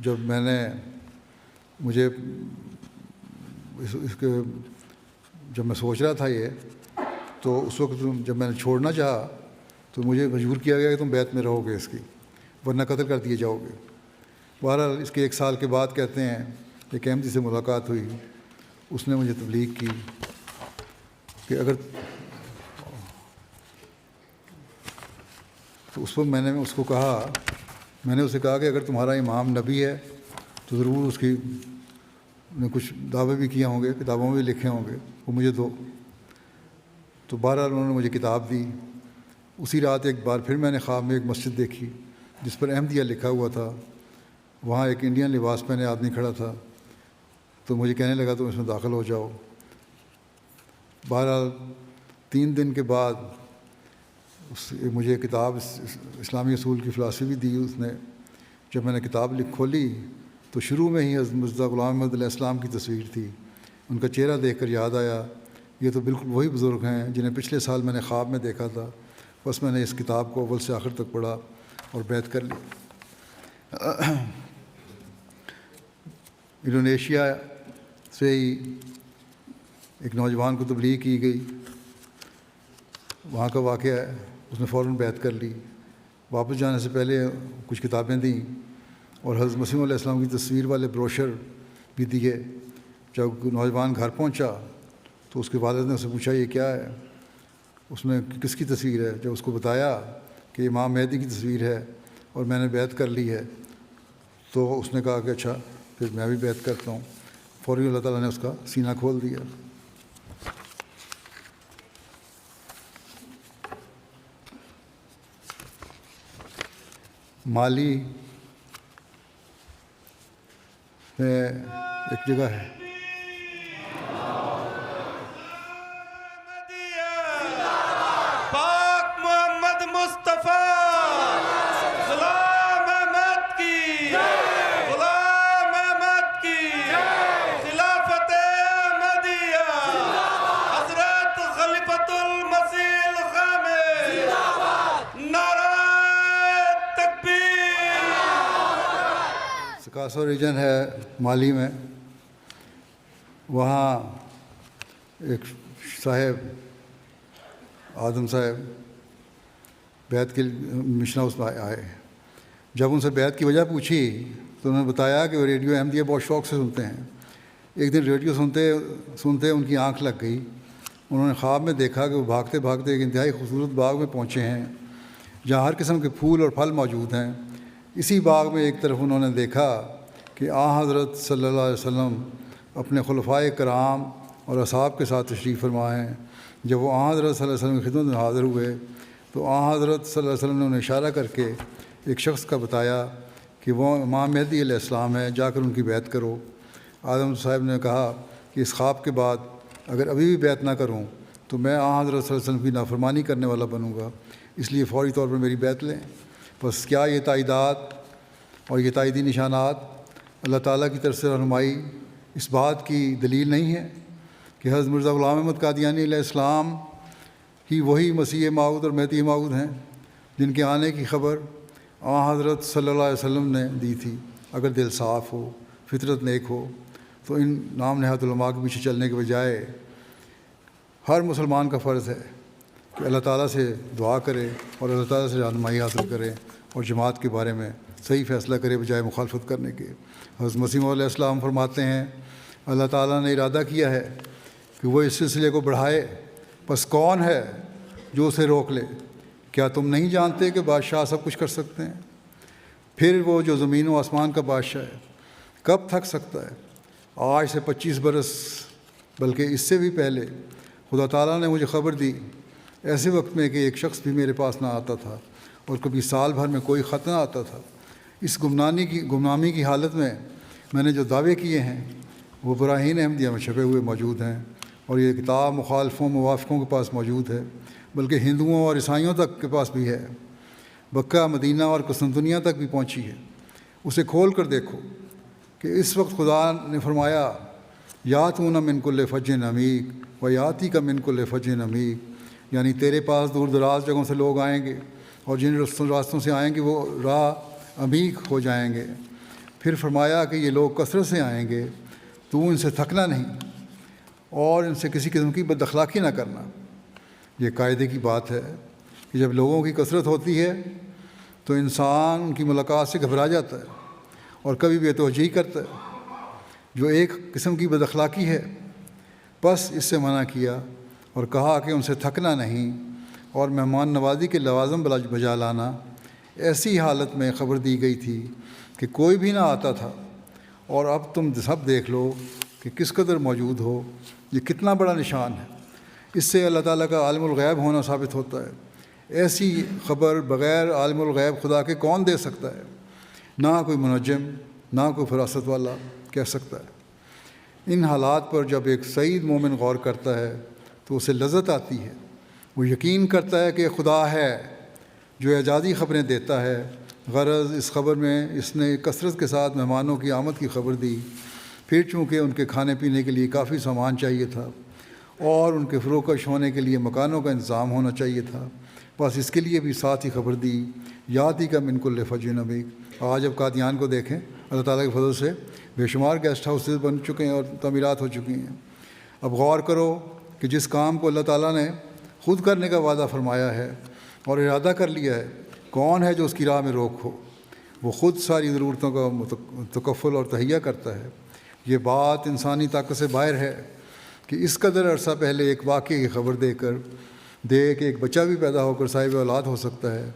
جب میں سوچ رہا تھا یہ, تو اس وقت جب میں نے چھوڑنا چاہا تو مجھے مجبور کیا گیا کہ تم بیعت میں رہو گے اس کی, ورنہ قتل کر دیے جاؤ گے. بہرحال اس کے 1 سال کے بعد کہتے ہیں ایک احمدی سے ملاقات ہوئی. اس نے مجھے تبلیغ کی کہ تو اس وقت میں نے اسے کہا کہ اگر تمہارا امام نبی ہے تو ضرور اس کی نے کچھ دعوے بھی کیے ہوں گے, کتابوں میں بھی لکھے ہوں گے, وہ مجھے دو. تو بہرحال انہوں نے مجھے کتاب دی. اسی رات ایک بار پھر میں نے خواب میں ایک مسجد دیکھی جس پر احمدیہ لکھا ہوا تھا. وہاں ایک انڈین لباس پہنے آدمی کھڑا تھا, تو مجھے کہنے لگا تم اس میں داخل ہو جاؤ. بہرحال 3 دن کے بعد مجھے کتاب اسلامی اصول کی فلاسفی بھی دی اس نے. جب میں نے کتاب کھولی تو شروع میں ہی حضرت مرزا غلام احمد علیہ السلام کی تصویر تھی. ان کا چہرہ دیکھ کر یاد آیا یہ تو بالکل وہی بزرگ ہیں جنہیں پچھلے سال میں نے خواب میں دیکھا تھا. بس میں نے اس کتاب کو اول سے آخر تک پڑھا اور بیعت کر لی. انڈونیشیا سے ہی ایک نوجوان کو تبلیغ کی گئی, وہاں کا واقعہ ہے. اس نے فوراً بیعت کر لی. واپس جانے سے پہلے کچھ کتابیں دیں اور حضرت مسیح علیہ السلام کی تصویر والے بروشر بھی دیے. جب نوجوان گھر پہنچا تو اس کے والد نے اسے پوچھا یہ کیا ہے؟ اس میں کس کی تصویر ہے؟ جب اس کو بتایا کہ امام مہدی کی تصویر ہے اور میں نے بیعت کر لی ہے, تو اس نے کہا کہ اچھا پھر میں بھی بیعت کرتا ہوں. فوری اللہ تعالیٰ نے اس کا سینہ کھول دیا. مالی میں ایک جگہ ہے پاک محمد مصطفیٰ غلام احمد کی, غلام احمد کی خلافت احمدیہ, حضرت خلیفۃ المسیح الخامس, نعرہ تکبیر. سکاسو ریجن ہے مالی میں. وہاں ایک صاحب آدم صاحب بیعت کے مشن ہاؤس میں آئے. جب ان سے بیعت کی وجہ پوچھی تو انہوں نے بتایا کہ وہ ریڈیو احمدیہ بہت شوق سے سنتے ہیں. ایک دن ریڈیو سنتے ان کی آنکھ لگ گئی. انہوں نے خواب میں دیکھا کہ وہ بھاگتے بھاگتے ایک انتہائی خوبصورت باغ میں پہنچے ہیں جہاں ہر قسم کے پھول اور پھل موجود ہیں. اسی باغ میں ایک طرف انہوں نے دیکھا کہ حضرت صلی اللہ علیہ وسلم اپنے خلفائے کرام اور اصحاب کے ساتھ تشریف فرما ہیں۔ جب وہ حضرت صلی اللہ علیہ وسلم کی خدمت میں حاضر ہوئے تو حضرت صلی اللہ علیہ وسلم نے انہیں اشارہ کر کے ایک شخص کا بتایا کہ وہ امام مہدی علیہ السلام ہے، جا کر ان کی بیعت کرو۔ آدم صاحب نے کہا کہ اس خواب کے بعد اگر ابھی بھی بیعت نہ کروں تو میں حضرت صلی اللہ علیہ وسلم کی نافرمانی کرنے والا بنوں گا، اس لیے فوری طور پر میری بیعت لیں۔ بس کیا یہ تائیدات اور یہ تائیدی نشانات اللہ تعالیٰ کی طرف سے رہنمائی اس بات کی دلیل نہیں ہے کہ حضرت مرزا غلام احمد قادیانی علیہ السلام ہی وہی مسیح موعود اور مہدی موعود ہیں جن کے آنے کی خبر حضرت صلی اللہ علیہ وسلم نے دی تھی؟ اگر دل صاف ہو، فطرت نیک ہو، تو ان نام نہاد علماء کے پیچھے چلنے کے بجائے ہر مسلمان کا فرض ہے کہ اللہ تعالیٰ سے دعا کرے اور اللہ تعالیٰ سے رہنمائی حاصل کرے اور جماعت کے بارے میں صحیح فیصلہ کرے بجائے مخالفت کرنے کے۔ حضرت مسیح موعود علیہ السلام فرماتے ہیں اللہ تعالیٰ نے ارادہ کیا ہے کہ وہ اس سلسلے کو بڑھائے، بس کون ہے جو اسے روک لے؟ کیا تم نہیں جانتے کہ بادشاہ سب کچھ کر سکتے ہیں؟ پھر وہ جو زمین و آسمان کا بادشاہ ہے کب تھک سکتا ہے؟ آج سے 25 برس بلکہ اس سے بھی پہلے خدا تعالیٰ نے مجھے خبر دی ایسے وقت میں کہ ایک شخص بھی میرے پاس نہ آتا تھا اور کبھی سال بھر میں کوئی خط نہ آتا تھا۔ اس گمنامی کی حالت میں نے جو دعوے کیے ہیں وہ براہین احمدیہ میں چھپے ہوئے موجود ہیں، اور یہ کتاب مخالفوں موافقوں کے پاس موجود ہے، بلکہ ہندوؤں اور عیسائیوں تک کے پاس بھی ہے، مکہ، مدینہ اور قسطنطنیہ تک بھی پہنچی ہے۔ اسے کھول کر دیکھو کہ اس وقت خدا نے فرمایا یاتون من کل فج عمیق و یاتی کا من کل فج عمیق، یعنی تیرے پاس دور دراز جگہوں سے لوگ آئیں گے اور جن راستوں سے آئیں گے وہ راہ عمیق ہو جائیں گے۔ پھر فرمایا کہ یہ لوگ کثرت سے آئیں گے، تو ان سے تھکنا نہیں اور ان سے کسی قسم کی بد اخلاقی نہ کرنا۔ یہ قاعدے کی بات ہے کہ جب لوگوں کی کثرت ہوتی ہے تو انسان ان کی ملاقات سے گھبرا جاتا ہے اور کبھی بے توجہی کرتا ہے، جو ایک قسم کی بد اخلاقی ہے۔ بس اس سے منع کیا اور کہا کہ ان سے تھکنا نہیں اور مہمان نوازی کے لوازم بجا لانا۔ ایسی حالت میں خبر دی گئی تھی کہ کوئی بھی نہ آتا تھا، اور اب تم سب دیکھ لو کہ کس قدر موجود ہو۔ یہ کتنا بڑا نشان ہے، اس سے اللہ تعالیٰ کا عالم الغیب ہونا ثابت ہوتا ہے۔ ایسی خبر بغیر عالم الغیب خدا کے کون دے سکتا ہے؟ نہ کوئی منجم، نہ کوئی فراست والا کہہ سکتا ہے۔ ان حالات پر جب ایک سعید مومن غور کرتا ہے تو اسے لذت آتی ہے، وہ یقین کرتا ہے کہ خدا ہے جو اعجازی خبریں دیتا ہے۔ غرض اس خبر میں اس نے کثرت کے ساتھ مہمانوں کی آمد کی خبر دی، پھر چونکہ ان کے کھانے پینے کے لیے کافی سامان چاہیے تھا اور ان کے فروکش ہونے کے لیے مکانوں کا انتظام ہونا چاہیے تھا، بس اس کے لیے بھی ساتھ ہی خبر دی یاتی کا من کل فج عمیق۔ آج اب قادیان کو دیکھیں، اللہ تعالیٰ کے فضل سے بے شمار گیسٹ ہاؤسز بن چکے ہیں اور تعمیرات ہو چکی ہیں۔ اب غور کرو کہ جس کام کو اللہ تعالیٰ نے خود کرنے کا وعدہ فرمایا ہے اور ارادہ کر لیا ہے، کون ہے جو اس کی راہ میں روک ہو؟ وہ خود ساری ضرورتوں کا تکفل اور تہیہ کرتا ہے۔ یہ بات انسانی طاقت سے باہر ہے کہ اس قدر عرصہ پہلے ایک واقعے کی خبر دے کہ ایک بچہ بھی پیدا ہو کر صاحب اولاد ہو سکتا ہے۔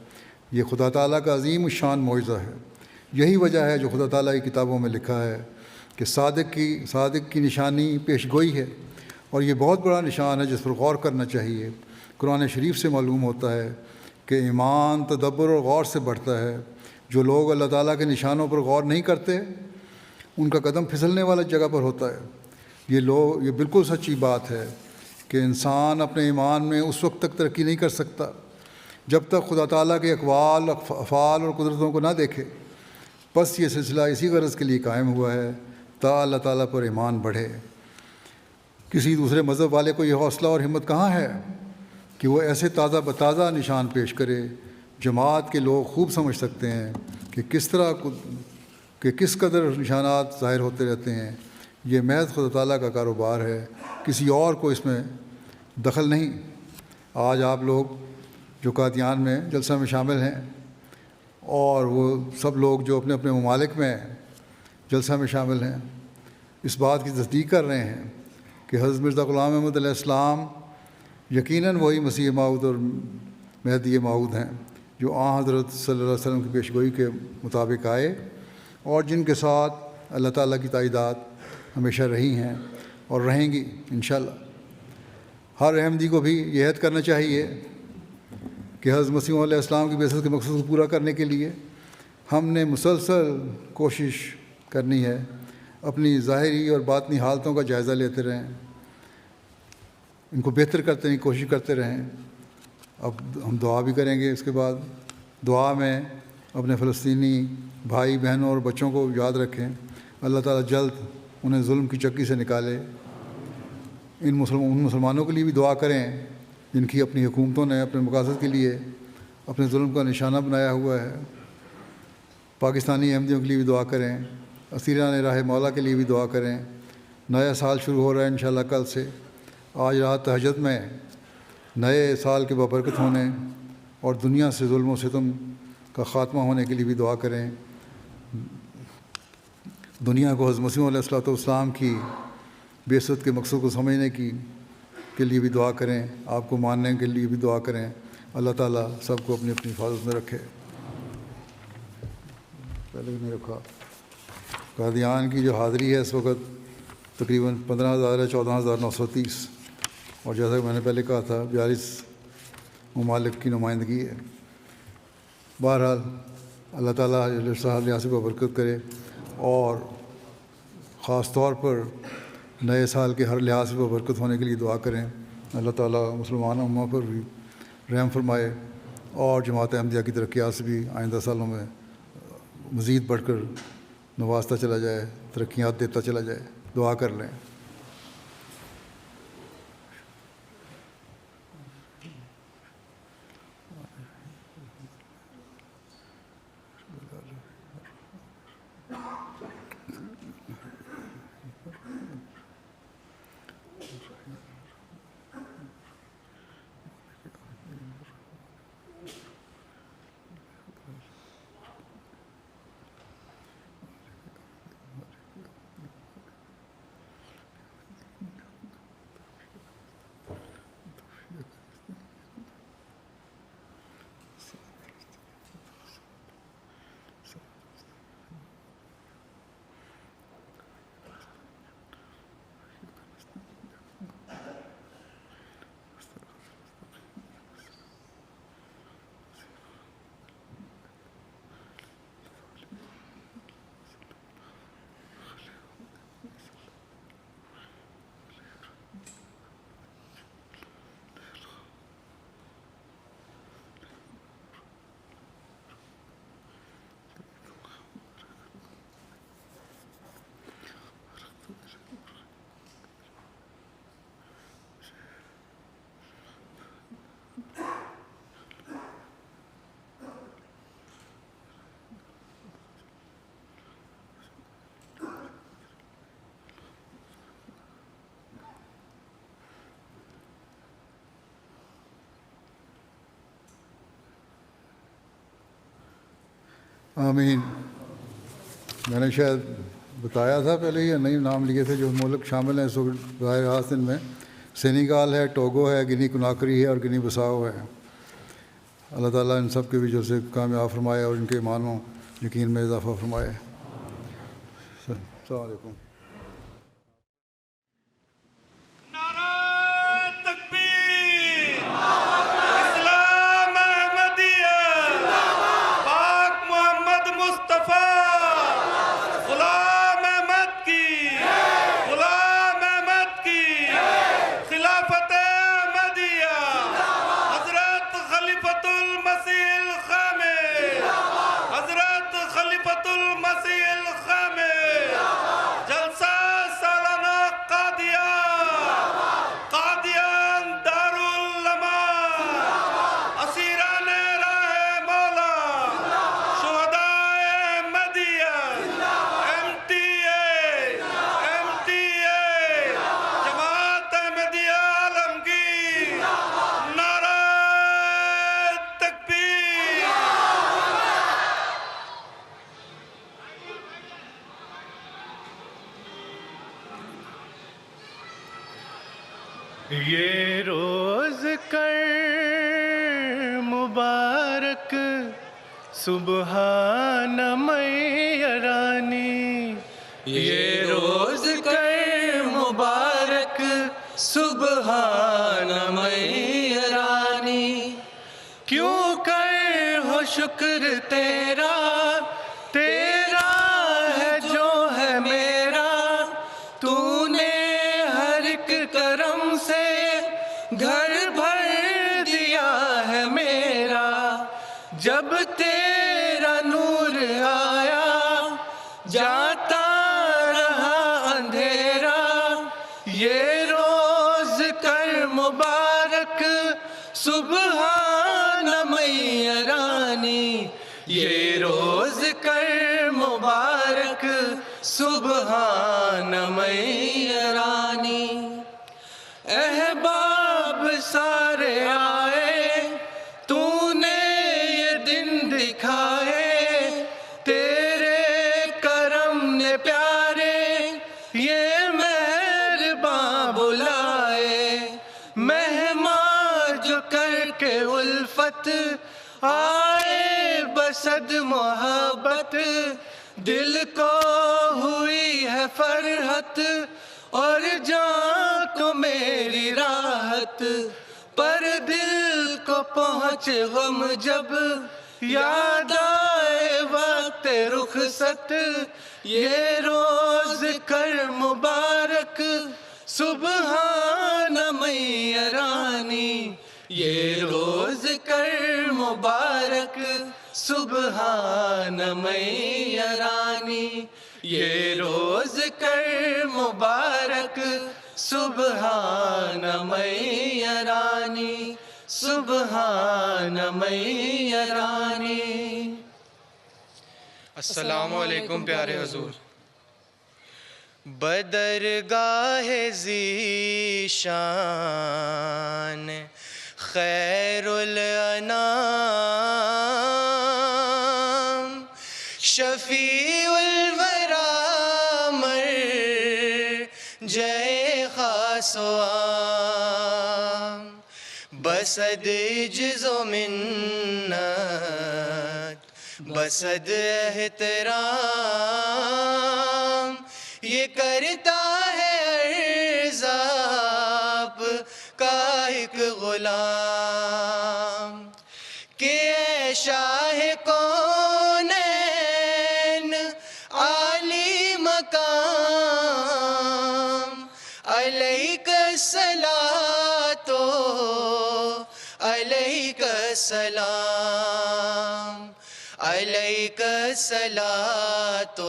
یہ خدا تعالیٰ کا عظیم الشان معجزہ ہے۔ یہی وجہ ہے جو خدا تعالیٰ کی کتابوں میں لکھا ہے کہ صادق کی نشانی پیش گوئی ہے، اور یہ بہت بڑا نشان ہے جس پر غور کرنا چاہیے۔ قرآن شریف سے معلوم ہوتا ہے کہ ایمان تدبر اور غور سے بڑھتا ہے۔ جو لوگ اللہ تعالیٰ کے نشانوں پر غور نہیں کرتے ان کا قدم پھسلنے والا جگہ پر ہوتا ہے۔ یہ بالکل سچی بات ہے کہ انسان اپنے ایمان میں اس وقت تک ترقی نہیں کر سکتا جب تک خدا تعالیٰ کے اقوال، افعال اور قدرتوں کو نہ دیکھے۔ بس یہ سلسلہ اسی غرض کے لیے قائم ہوا ہے تا اللہ تعالیٰ پر ایمان بڑھے۔ کسی دوسرے مذہب والے کو یہ حوصلہ اور ہمت کہاں ہے کہ وہ ایسے تازہ بتازہ نشان پیش کرے؟ جماعت کے لوگ خوب سمجھ سکتے ہیں کہ کس قدر نشانات ظاہر ہوتے رہتے ہیں۔ یہ محض خدا تعالیٰ کا کاروبار ہے، کسی اور کو اس میں دخل نہیں۔ آج آپ لوگ جو قادیان میں جلسہ میں شامل ہیں اور وہ سب لوگ جو اپنے اپنے ممالک میں جلسہ میں شامل ہیں، اس بات کی تصدیق کر رہے ہیں کہ حضرت مرزا غلام احمد علیہ السلام یقیناً وہی مسیح موعود اور مہدی موعود ہیں جو حضرت صلی اللہ علیہ وسلم کی پیشگوئی کے مطابق آئے اور جن کے ساتھ اللہ تعالیٰ کی تائیدات ہمیشہ رہی ہیں اور رہیں گی انشاءاللہ۔ ہر احمدی کو بھی یہ عہد کرنا چاہیے کہ حضرت مسیح علیہ السلام کی بعثت کے مقصد کو پورا کرنے کے لیے ہم نے مسلسل کوشش کرنی ہے، اپنی ظاہری اور باطنی حالتوں کا جائزہ لیتے رہیں، ان کو بہتر کرتے کی کوشش کرتے رہیں۔ اب ہم دعا بھی کریں گے، اس کے بعد دعا میں اپنے فلسطینی بھائی بہنوں اور بچوں کو یاد رکھیں، اللہ تعالیٰ جلد انہیں ظلم کی چکی سے نکالے۔ ان مسلمانوں کے لیے بھی دعا کریں جن کی اپنی حکومتوں نے اپنے مقاصد کے لیے اپنے ظلم کا نشانہ بنایا ہوا ہے۔ پاکستانی احمدیوں کے لیے بھی دعا کریں، اسیران راہ مولا کے لیے بھی دعا کریں۔ نیا سال شروع ہو رہا ہے انشاءاللہ کل سے۔ آج رات تہجد میں نئے سال کے بابرکت ہونے اور دنیا سے ظلم و ستم کا خاتمہ ہونے کے لیے بھی دعا کریں۔ دنیا کو حضرت مسیح علیہ السلام کی بعثت کے مقصد کو سمجھنے کے لیے بھی دعا کریں، آپ کو ماننے کے لیے بھی دعا کریں۔ اللہ تعالیٰ سب کو اپنی اپنی حفاظت میں رکھے۔ پہلے بھی نہیں رکھا۔ قادیان کی جو حاضری ہے اس وقت تقریباً 15,000 ہے، 14,930، اور جیسا کہ میں نے پہلے کہا تھا 42 ممالک کی نمائندگی ہے۔ بہرحال اللہ تعالیٰ لحاظ کو برکت کرے، اور خاص طور پر نئے سال کے ہر لحاظ سے برکت ہونے کے لیے دعا کریں۔ اللہ تعالیٰ مسلمان امہ پر بھی رحم فرمائے، اور جماعت احمدیہ کی ترقیات سے بھی آئندہ سالوں میں مزید بڑھ کر نوازتا چلا جائے، ترقیات دیتا چلا جائے۔ دعا کر لیں۔ آمین۔ میں نے شاید بتایا تھا پہلے یا نہیں، نام لیے تھے جو ملک شامل ہیں اس وقت ظاہر راست ان میں سینیگال ہے، ٹوگو ہے، گنی کناکری ہے اور گنی بساؤ ہے۔ اللہ تعالیٰ ان سب کے بھی جو سے کامیاب فرمائے اور ان کے ایمان و یقین میں اضافہ فرمائے۔ السلام علیکم۔ یہ روز کر مبارک مبارک سبحان میرانی، یہ روز کر مبارک سبحان میرانی، کیوں کر ہو شکر تیرا، تیرا ہے جو ہے میرا، تو نے ہر ایک کرم سے گھر بھر دیا ہے میرا، جب تیرا نور آیا جاتا رہا اندھیرا، یہ روز کر مبارک سبحان میرانی، یہ روز کر مبارک سبحان میرانی، احباب سارے آئے تو نے یہ دن دکھائے، تیرے کرم نے پیارے یہ مہرباں بلائے، مہمان جو کر کے الفت آئے بصد محبت، دل کو ہوئی ہے فرحت اور جان کو میری راحت، پر دل کو پہنچے غم جب یاد آئے وقت رخصت، یہ روز کر مبارک سبحان میرانی، یہ روز کر مبارک سبحان میرانی، یہ روز کر مبارک سبحان میرانی، سبحان میرانی۔ السلام علیکم پیارے حضور۔ بدرگاہ ذیشان خیر الانام، شفیع الورا مرجع خاص و عام، بصد عجز و منت بصد احترام، یہ کرتا ہے عرض آپ کا ایک غلام، کہ اے شاہ کونین عالی مقام، علیک الصلاۃ علیک السلام، علیک الصلاۃ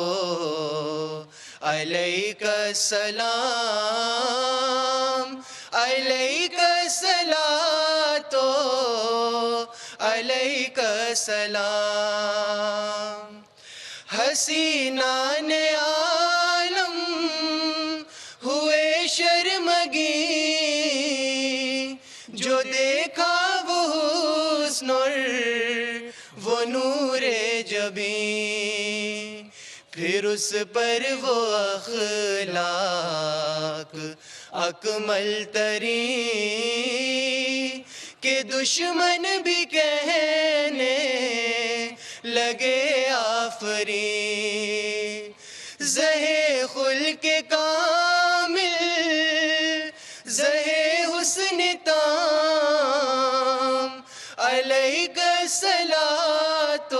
علیک السلام، علیک الصلاۃ علیک السلام، حسینان عالم ہوئے شرمگی، جو دیکھا وہ حسن اور وہ نور جبیں، پھر اس پر وہ اخلاق اکمل ترین، کہ دشمن بھی کہنے لگے آفرین، زہے خلق کامل زہے حسن تام، علیک الصلاۃ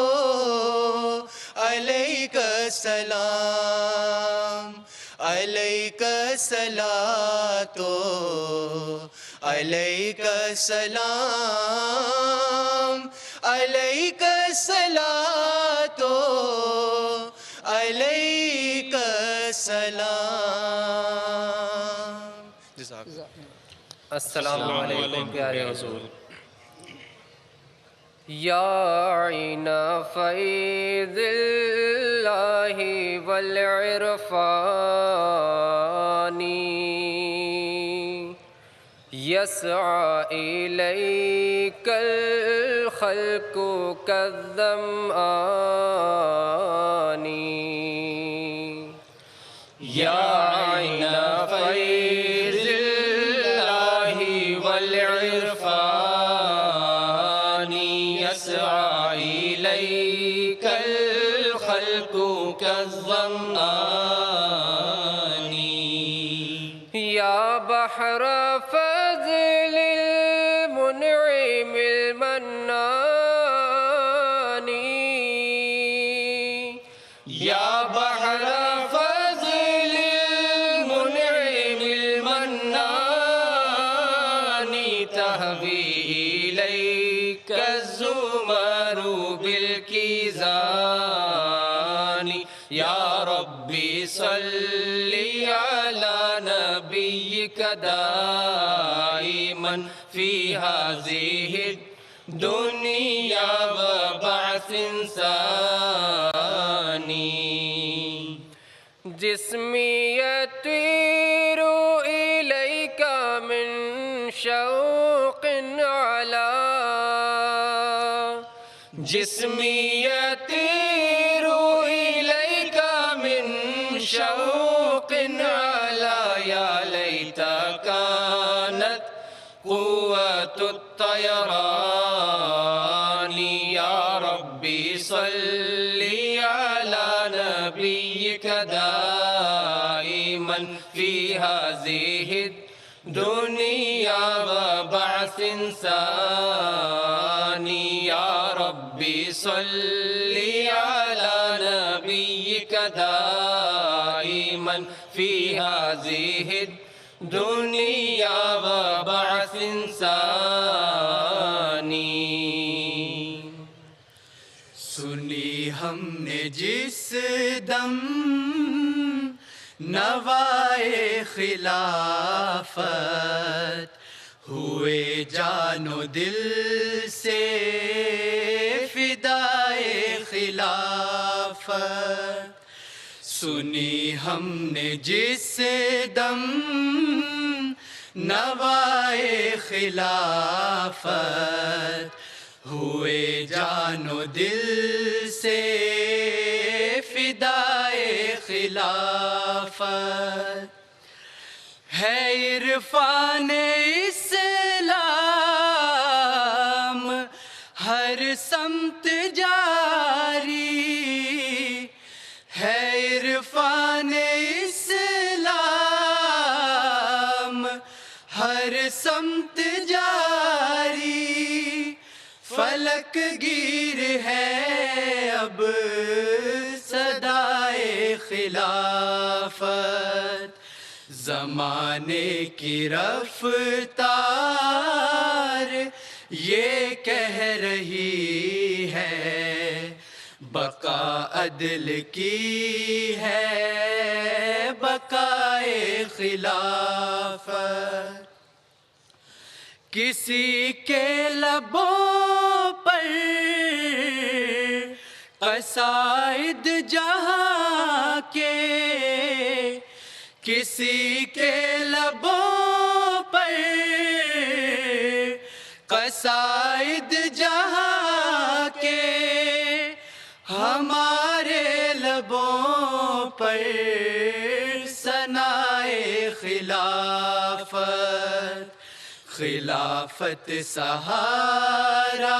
علیک السلام، علیک الصلاۃ علیک السلام، علیک الصلاۃ علیک السلام۔ السلام علیکم پیارے حضور۔ یا عین فیض اللہ والعرفان، یسعی الیک الخلق کالظمآن، یا عین فیض اللہ والعرفان، یسعی یا بحر فضل المنعم المنانی یا بحر فضل المنعم المنانی تہوی الیک الزمر بالکیزان یا ربی صلی علی نبیک دائما فی هذه الدنیا وبعث ثانی جسمی یطیر الیک من شوق علی جسمی یطیر الیک من شوق علی یا لیت کانت قوت الطیران یا ربی صلی علی نبیک دائما فی هذه الدنیا وبعث ثانی یا ربی صلی علی نبیک دائما فی هذه الدنیا وبعث ثانی سنی ہم نے جس دم نوائے خلافت ہوئے جان و دل سے فدائے خلافت سنی ہم نے جس دم نوائے خلافت ہوئے جان و دل سے فدائے خلافت ہے عرفان اسلام ہر سمت جاری ہے عرفان اسلام ہر سمت جاری فلک گیر ہے اب صدائے خلافت زمانے کی رفتار یہ کہہ رہی ہے بقا عدل کی ہے بقائے خلافت کسی کے لبوں پر قصائد جہاں کے کسی کے لبوں پر قصائد جہاں کے ہمارے لبوں پر ثنائے خلافت خلافت سہارا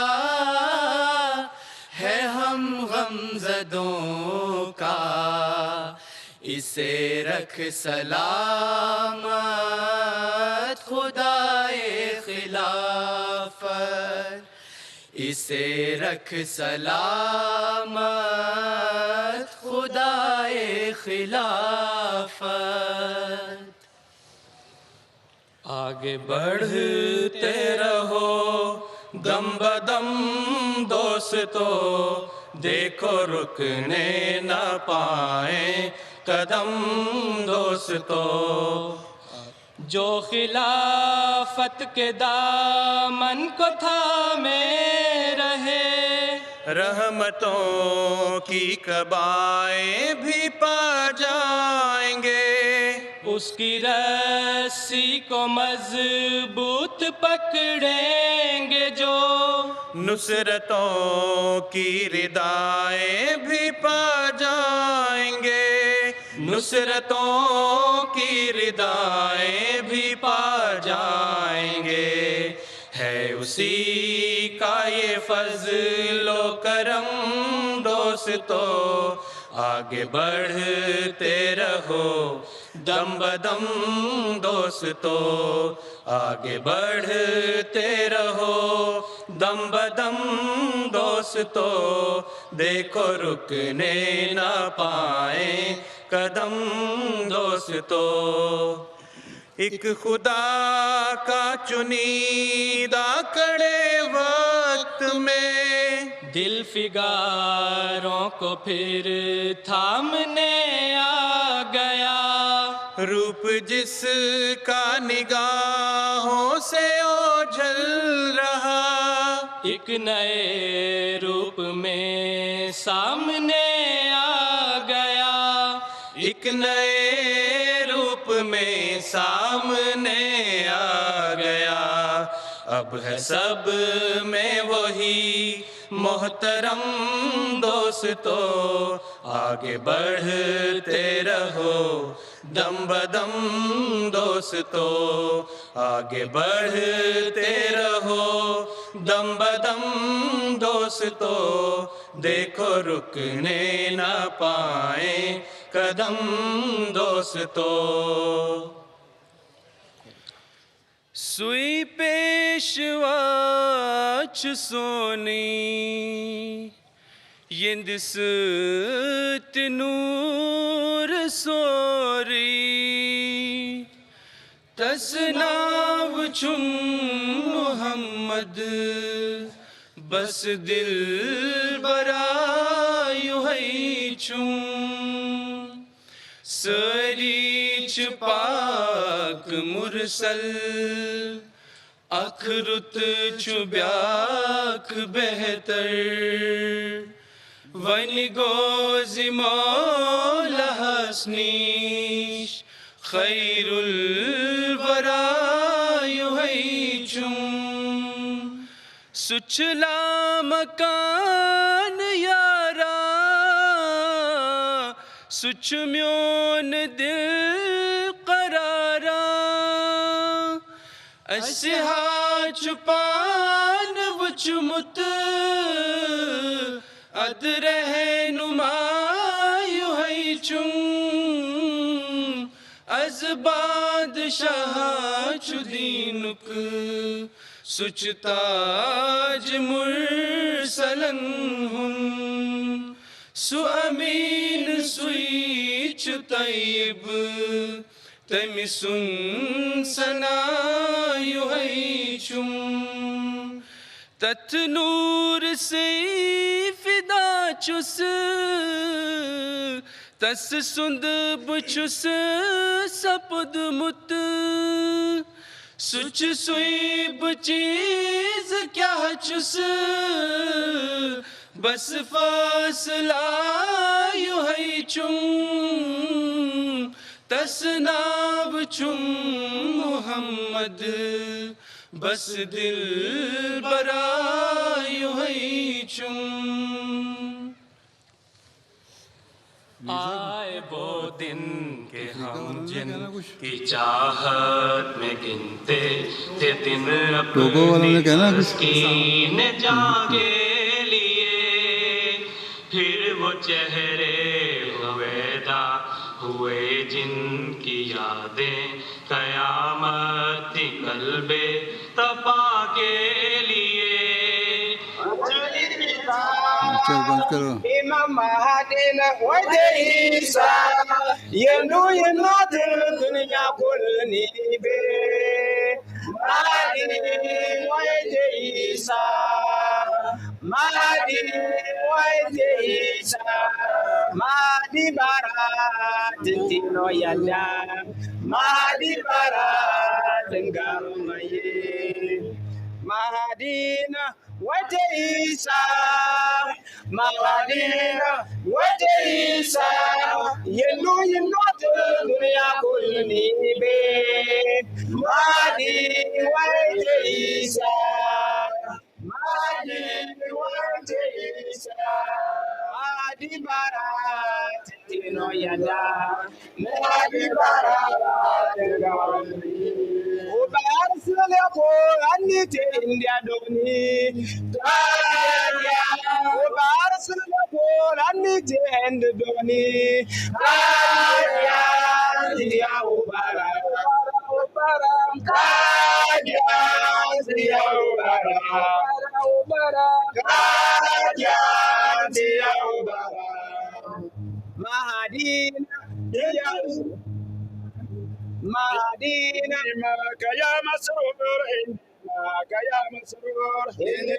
ہے ہم غمزدوں کا اسے رکھ سلامت خدائے خلافت اسے رکھ سلامت خدائے خلافت آگے بڑھتے رہو دم بدم دوستو دیکھو رکنے نہ پائیں قدم دوستو جو خلافت کے دامن کو تھامے رہے رحمتوں کی کبائیں بھی پا جائیں گے اس کی رسی کو مضبوط پکڑیں گے جو نصرتوں کی ردائیں بھی پا جائیں گے نصرتوں کی ردائیں بھی پا جائیں گے ہے اسی کا یہ فضل و کرم دوستو آگے بڑھتے رہو دم بدم دوستو آگے بڑھتے رہو دم بدم دوستو دیکھو رکنے نہ پائیں قدم دوستو ایک خدا کا چنیدہ کڑے وقت میں دل فگاروں کو پھر تھامنے آ گیا روپ جس کا نگاہوں سے اوجھل رہا ایک نئے روپ میں سامنے آ گیا ایک نئے روپ میں سامنے آ گیا اب ہے سب میں وہی محترم دوستو آگے بڑھتے رہو دم بدم دوستو آگے بڑھتے رہو دم بدم دوستو دیکھو رکنے نہ پائیں قدم دوستو سوئی پیشوا چھ سونی یندس تنور سوری تسناو چھم محمد بس دل برایو ہے چھم سری چھ پاک مرسل اخرت چھ بیاک بہتر ونی گوزی مولا حسنیش خیر الورا ہے چم سچلا مکان یارا سچ میون دل قرارا اسہا چپان وچمت اد رہنمائی ہے چم از بادشاہ چدینک سچ تاج مرسلن ہن سو امین سویچ طیب تمی سن سنایو ہے چم تت نور سے فدا چس تس سند بچس سپد مت سچ سوئی بچیز کیا چس بس فاصلہ یو ہے چم تس ناب چم محمد بس دل برایو ہے چم آئے وہ دن کہ ہم جن کی چاہت میں گنتے تھے دن اپنی مسکین جان کے لیے پھر وہ چہرے ہویدا ہوئے جن کی یادیں قیامت قلب تپا کے لیے Imam Mahadin wajah Isa Yendu yenadil dunia kulni be Mahadin wajah Isa Mahadin wajah Isa Mahdi barat tino yanda Mahdi barat ngamaye Mahadina wajah Isa Mawadina wajah Isa Yendu dunia kulni be Mahdi wajah Isa Mahdi wajah Isa Mahdi barat tino yanda Mahdi barat ngamaye Ubar selepo anite India doni Tanya Ubar selepo anite India doni Tanya Madina kaya masrur kaya masrur kaya masrur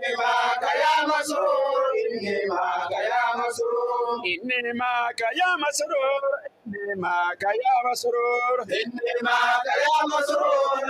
kaya masrur kaya masrur kaya masrur kaya masrur kaya masrur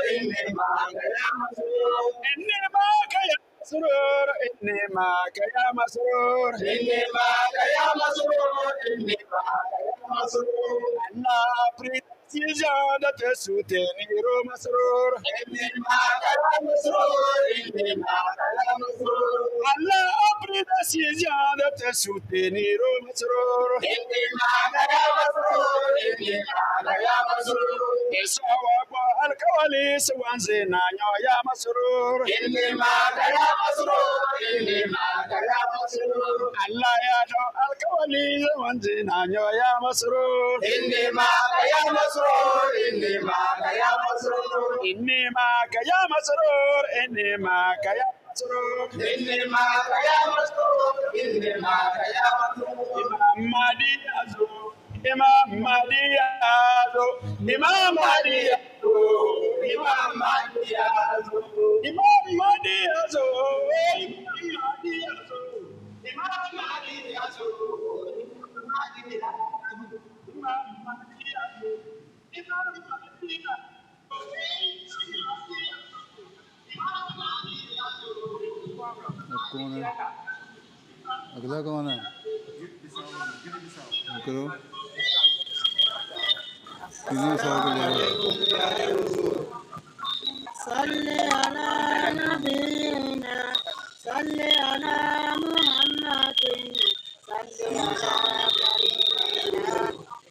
kaya مسرور إنما كيا مسرور إنما كيا مسرور إنما كيا مسرور أنا بريد سجادة سوتني رو مسرور إنما كيا مسرور إنما كيا مسرور أنا بريد سجادة سوتني رو مسرور إنما كيا مسرور إنما كيا مسرور إسوا الكواليس وانزنا يا مسرور إنما كيا مسرور إنما كيا مسرور الله يا دو الكواليس وانزنا يا مسرور إنما كيا مسرور إنما كيا مسرور إنما كيا مسرور إنما كيا مسرور إنما كيا مسرور إنما كيا مسرور مادي أزور Imam Mahdiyazo, Imam Mahdiyazo, Imam Mahdiyazo, Imam Mahdiyazo, Imam Mahdiyazo, Imam Mahdiyazo, Imam Mahdiyazo, Imam Mahdiyazo, اب کون ہے؟ اگلا کون ہے؟ کرو کتنے سال کے لے صل على نبينا صل على محمد صل على كريمنا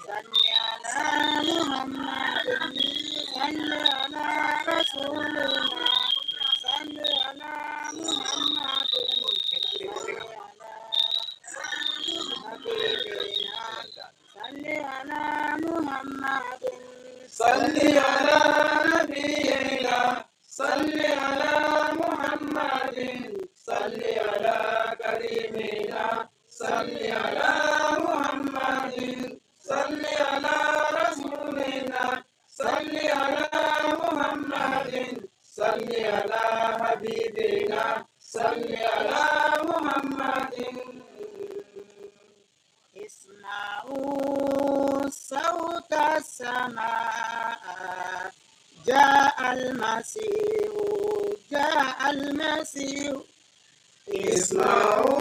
صل على محمد صل على رسولنا صل على محمد صل على محمد صل على نبينا صل على محمد صل على كريمنا صل على محمد صل على رسولنا صل على محمد صل على حبيبنا صل على محمد اسمعوا صوت السماء جاء المسيح جاء المسيح اسمعوا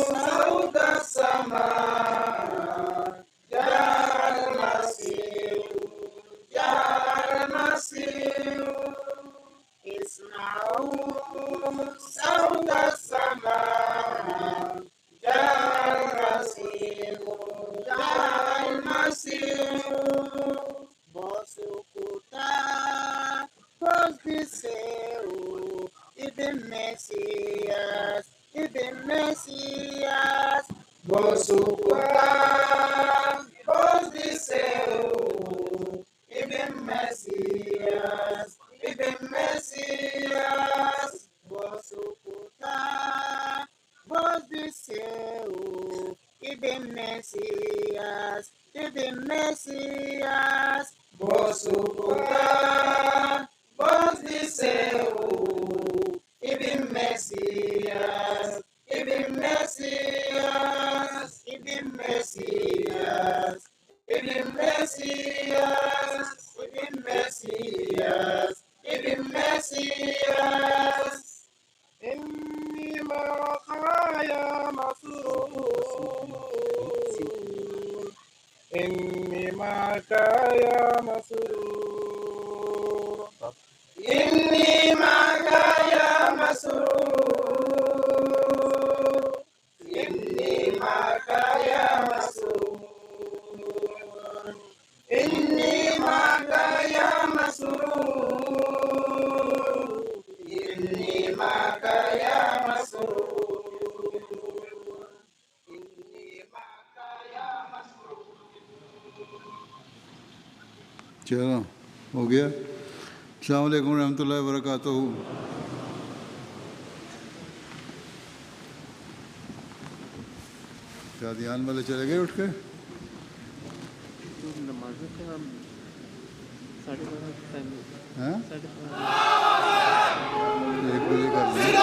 صوت السماء جاء المسيح جاء المسيح اسمعوا صوت السماء جاء المسيح جاء المسيح Bosukuta Posdiseu Ibn Messias Ibn Messias Bosukuta Posdiseu Ibn Messias Ibn Messias Bosukuta Posdiseu Ibn Messias Ibn Messias Bosukuta Posdiseu Ibn Messias Ibn Messias Ibn Messias Ibn Messias Ibn Messias Ibn Messias إني معايا مسرور إني معك يا مسرور چلو ہو گیا. السلام علیکم ورحمۃ اللہ وبرکاتہ. قادیان والے چلے گئے اٹھ کے؟ ہاں 1 بجے کر لیں.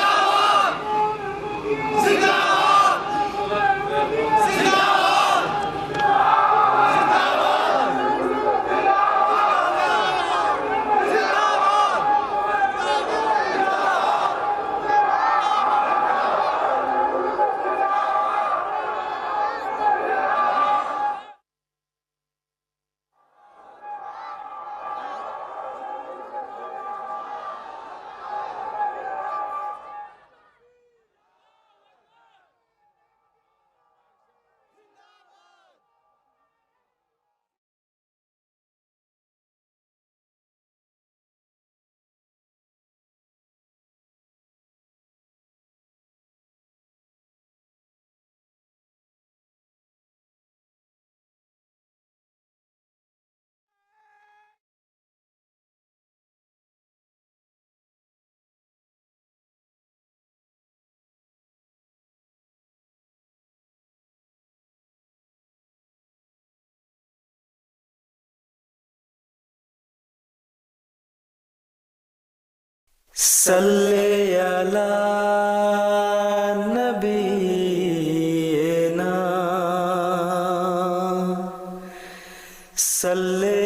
صلی علی نبینا صلی